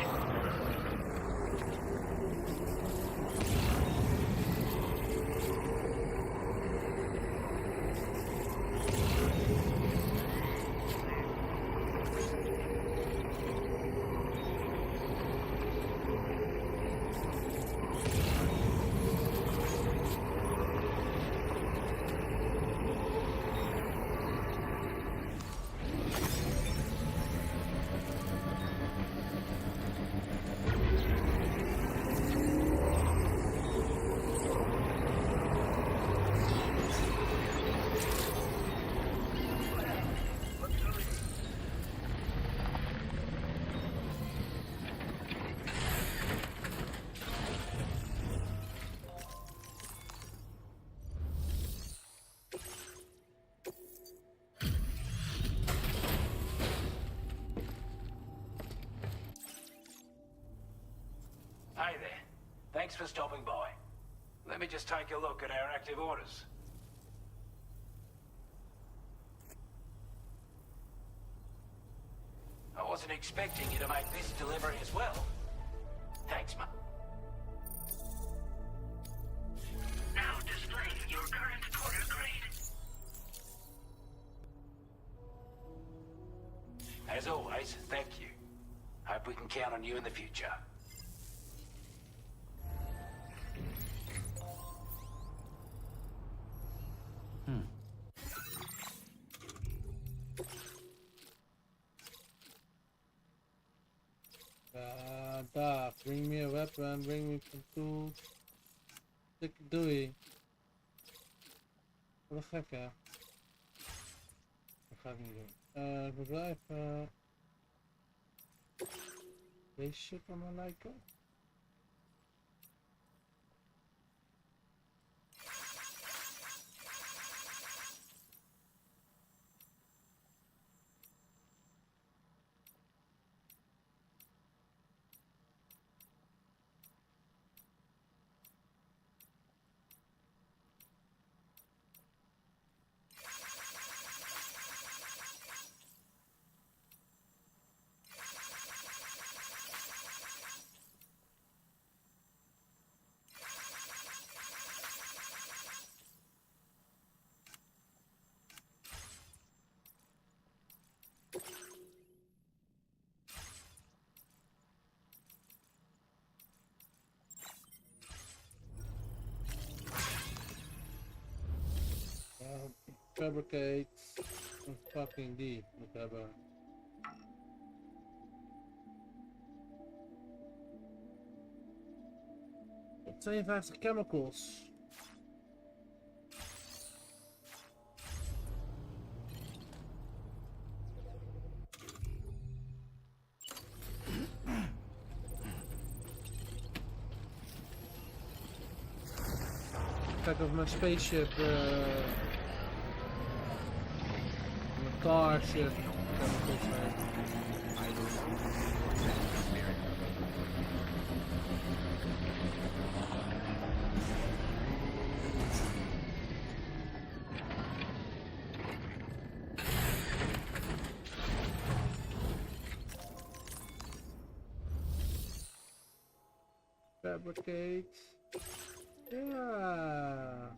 Hey there. Thanks for stopping by. Let me just take a look at our active orders. I wasn't expecting you to make this delivery as well. Thanks, mate. Now displaying your current order grade. As always, thank you. Hope we can count on you in the future. Doc, bring me a weapon, bring me some tools. Doei. Wat gek hè. Dat ga ik niet doen. Verblijf. Deze shit aan me lijken. Fabricate een fucking die moet hebben. 52 chemicals. Back of my spaceship, my car ship. Fabricate. Yeah.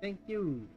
Thank you.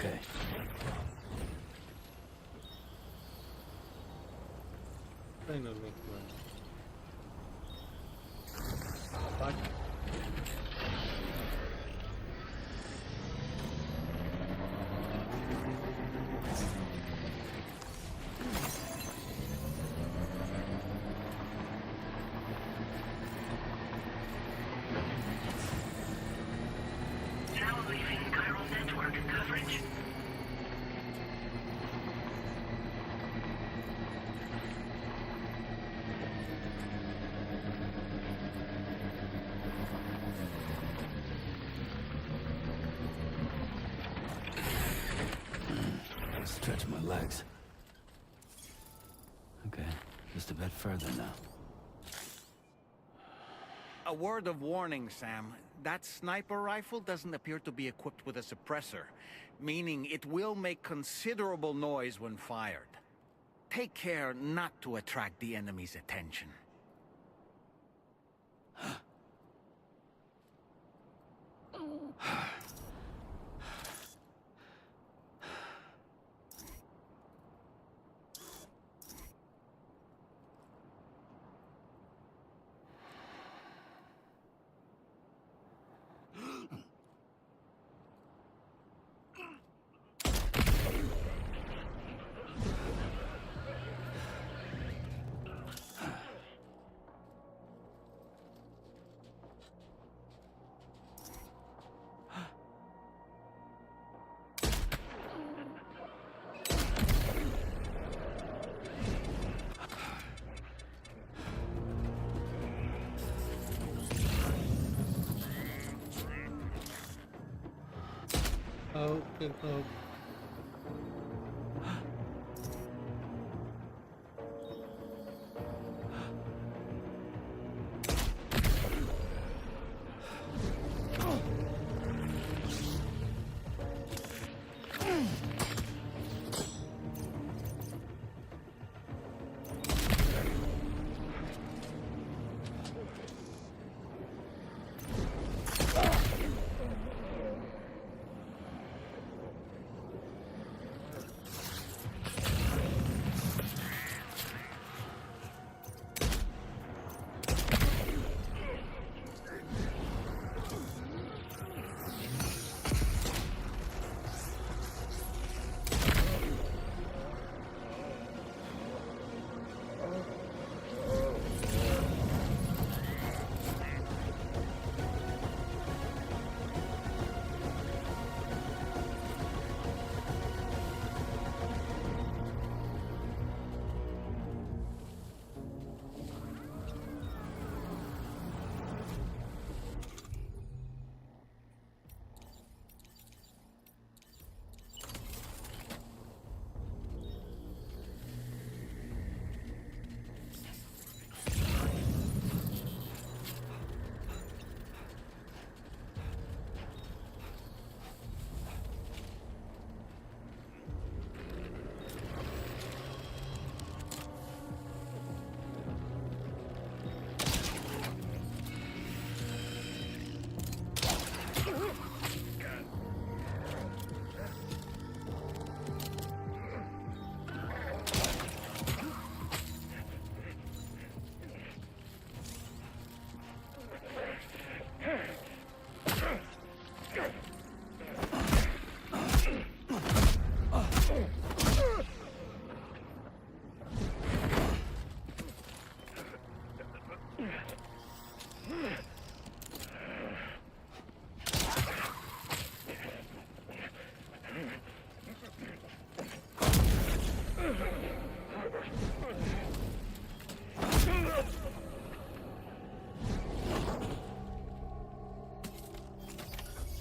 Okay. I know, make one. Now leaving chiral network coverage. Stretch my legs. Okay, just a bit further now. A word of warning, Sam. That sniper rifle doesn't appear to be equipped with a suppressor, meaning it will make considerable noise when fired. Take care not to attract the enemy's attention. Oh, good hope.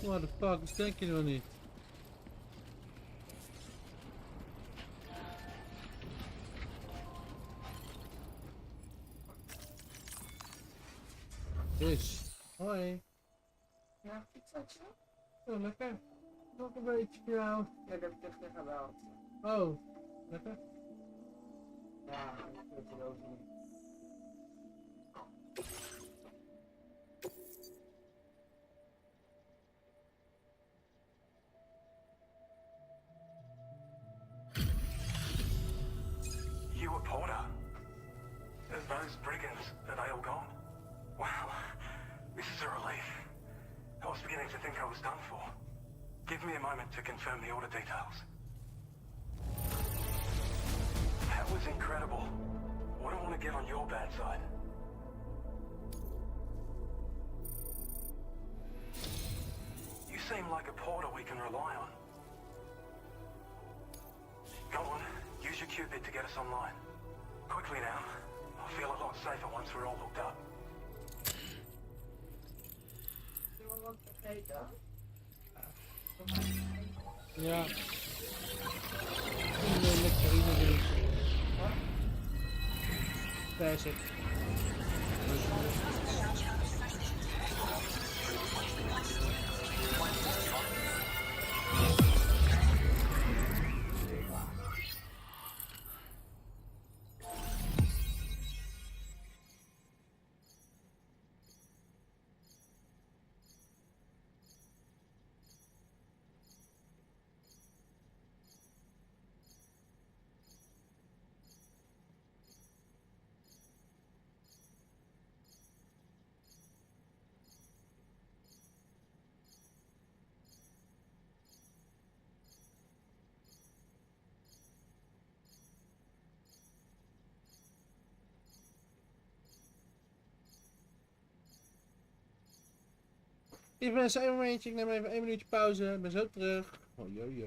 What the fuck, is denk je nog niet? Dus, hoi. Ja, fietsatje? Oh, lekker. Nog een beetje voor jou. Ja, dat heb ik echt niet gebeld. Oh, lekker. Ja, ik weet het ook niet. You were Porter? As those brigands, are they all gone? Wow, this is a relief. I was beginning to think I was done for. Give me a moment to confirm the order details. That was incredible. Wouldn't want to get on your bad side. You seem like a porter we can rely on. Go on, use your Cupid to get us online. Quickly now. I'll feel a lot safer once we're all hooked up. Ja. Nectarine drinken. Pass it. Lieve mensen, even een momentje. Ik neem even 1 minuutje pauze. Ik ben zo terug. Oh, yo.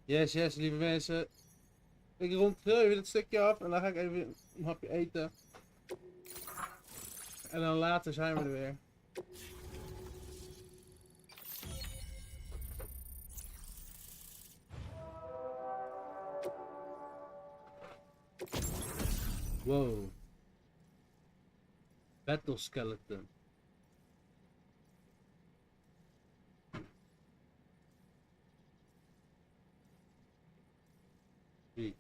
Yes, yes, lieve mensen. Ik rond heel even het stukje af en dan ga ik even een hapje eten. En dan later zijn we er weer. Wow. Battle skeleton. Wie?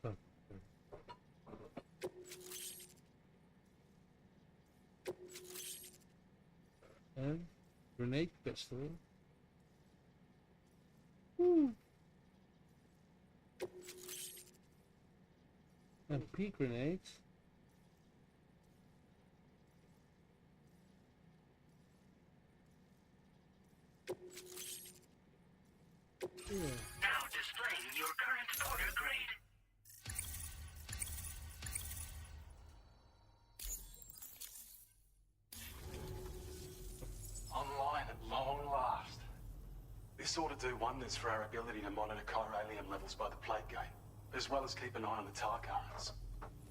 Fuck. En grenade pistol. En pea grenades. Now displaying your current order grade. Online at long last. This ought to do wonders for our ability to monitor chiralium levels by the plague gate, as well as keep an eye on the tar currents.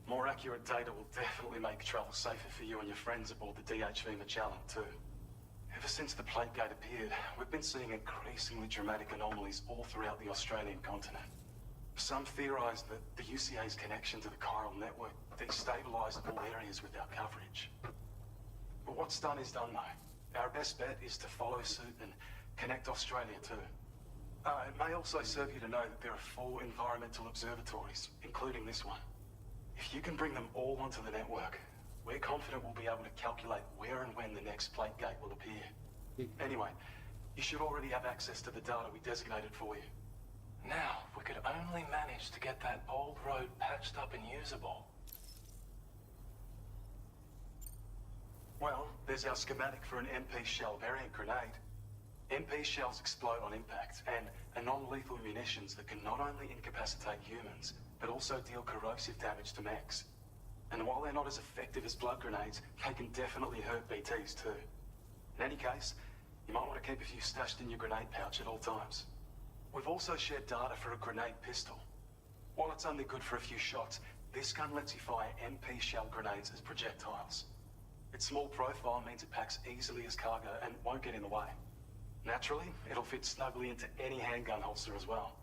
More accurate data will definitely make travel safer for you and your friends aboard the DHV Magellan too. Ever since the plague gate appeared, we've been seeing increasingly dramatic anomalies all throughout the Australian continent. Some theorise that the UCA's connection to the chiral network destabilised all areas with our coverage. But what's done is done though. Our best bet is to follow suit and connect Australia too. It may also serve you to know that there are 4 environmental observatories, including this one. If you can bring them all onto the network, we're confident we'll be able to calculate where and when the next plague gate will appear. Anyway, you should already have access to the data we designated for you. Now, if we could only manage to get that old road patched up and usable. Well, there's our schematic for an MP shell variant grenade. MP shells explode on impact and are non-lethal munitions that can not only incapacitate humans, but also deal corrosive damage to mechs. And while they're not as effective as blood grenades, they can definitely hurt BTs too. In any case, you might want to keep a few stashed in your grenade pouch at all times. We've also shared data for a grenade pistol. While it's only good for a few shots, this gun lets you fire MP shell grenades as projectiles. Its small profile means it packs easily as cargo and won't get in the way. Naturally, it'll fit snugly into any handgun holster as well.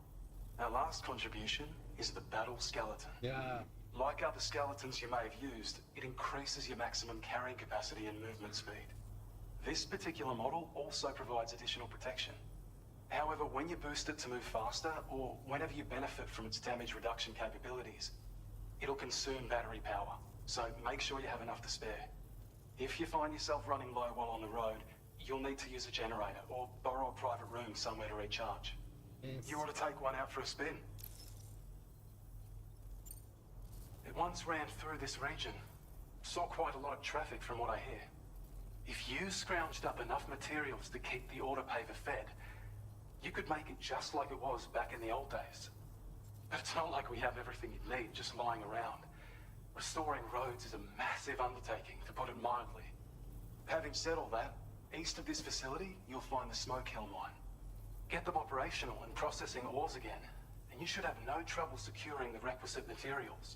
Our last contribution is the battle skeleton. Yeah. Like other skeletons you may have used, it increases your maximum carrying capacity and movement speed. This particular model also provides additional protection. However, when you boost it to move faster, or whenever you benefit from its damage reduction capabilities, it'll consume battery power, so make sure you have enough to spare. If you find yourself running low while on the road, you'll need to use a generator or borrow a private room somewhere to recharge. Yes. You ought to take one out for a spin. It once ran through this region. Saw quite a lot of traffic from what I hear. If you scrounged up enough materials to keep the autopaver fed, you could make it just like it was back in the old days. But it's not like we have everything you need just lying around. Restoring roads is a massive undertaking, to put it mildly. Having said all that, east of this facility, you'll find the Smoke Hill mine. Get them operational and processing ores again, and you should have no trouble securing the requisite materials.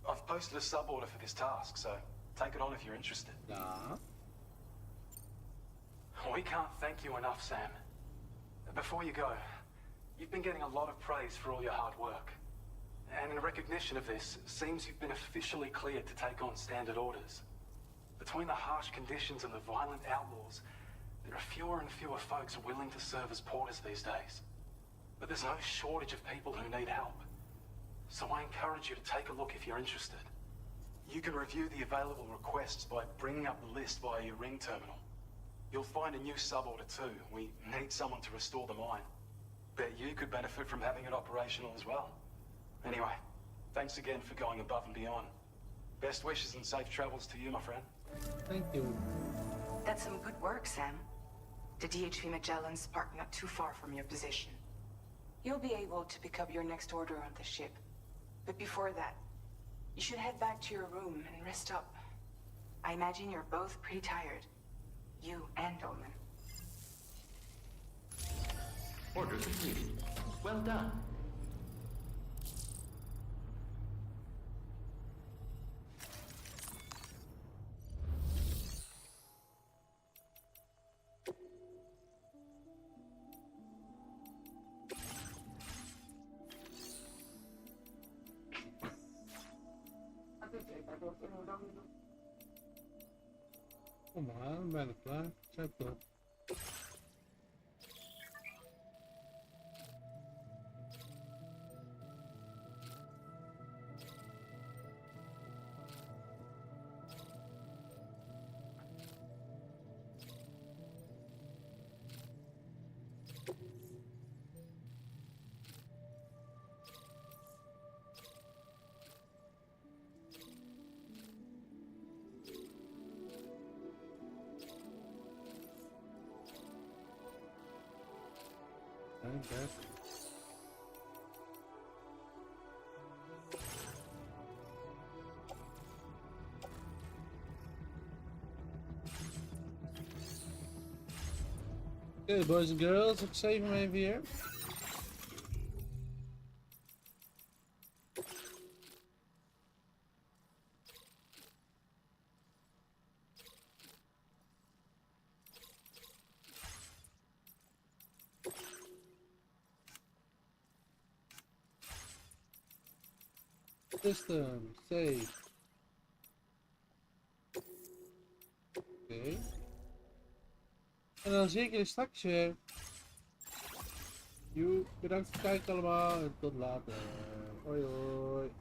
I've posted a sub-order for this task, so take it on if you're interested. Yeah. We can't thank you enough, Sam. Before you go, you've been getting a lot of praise for all your hard work. And in recognition of this, it seems you've been officially cleared to take on standard orders. Between the harsh conditions and the violent outlaws, there are fewer and fewer folks willing to serve as porters these days. But there's no shortage of people who need help. So I encourage you to take a look if you're interested. You can review the available requests by bringing up the list via your ring terminal. You'll find a new sub-order too. We need someone to restore the mine. Bet you could benefit from having it operational as well. Anyway, thanks again for going above and beyond. Best wishes and safe travels to you, my friend. Thank you. That's some good work, Sam. The DHV Magellan's parked not too far from your position. You'll be able to pick up your next order on the ship. But before that, you should head back to your room and rest up. I imagine you're both pretty tired. You and Dolman. Orders completed. Well done. Kom maar, bijna klaar. Zet op. Okay. Okay, boys and girls, ik save hem even hier. System, save. Oké. En dan zie ik jullie straks weer. Joe, bedankt voor het kijken allemaal en tot later. Hoi hoi.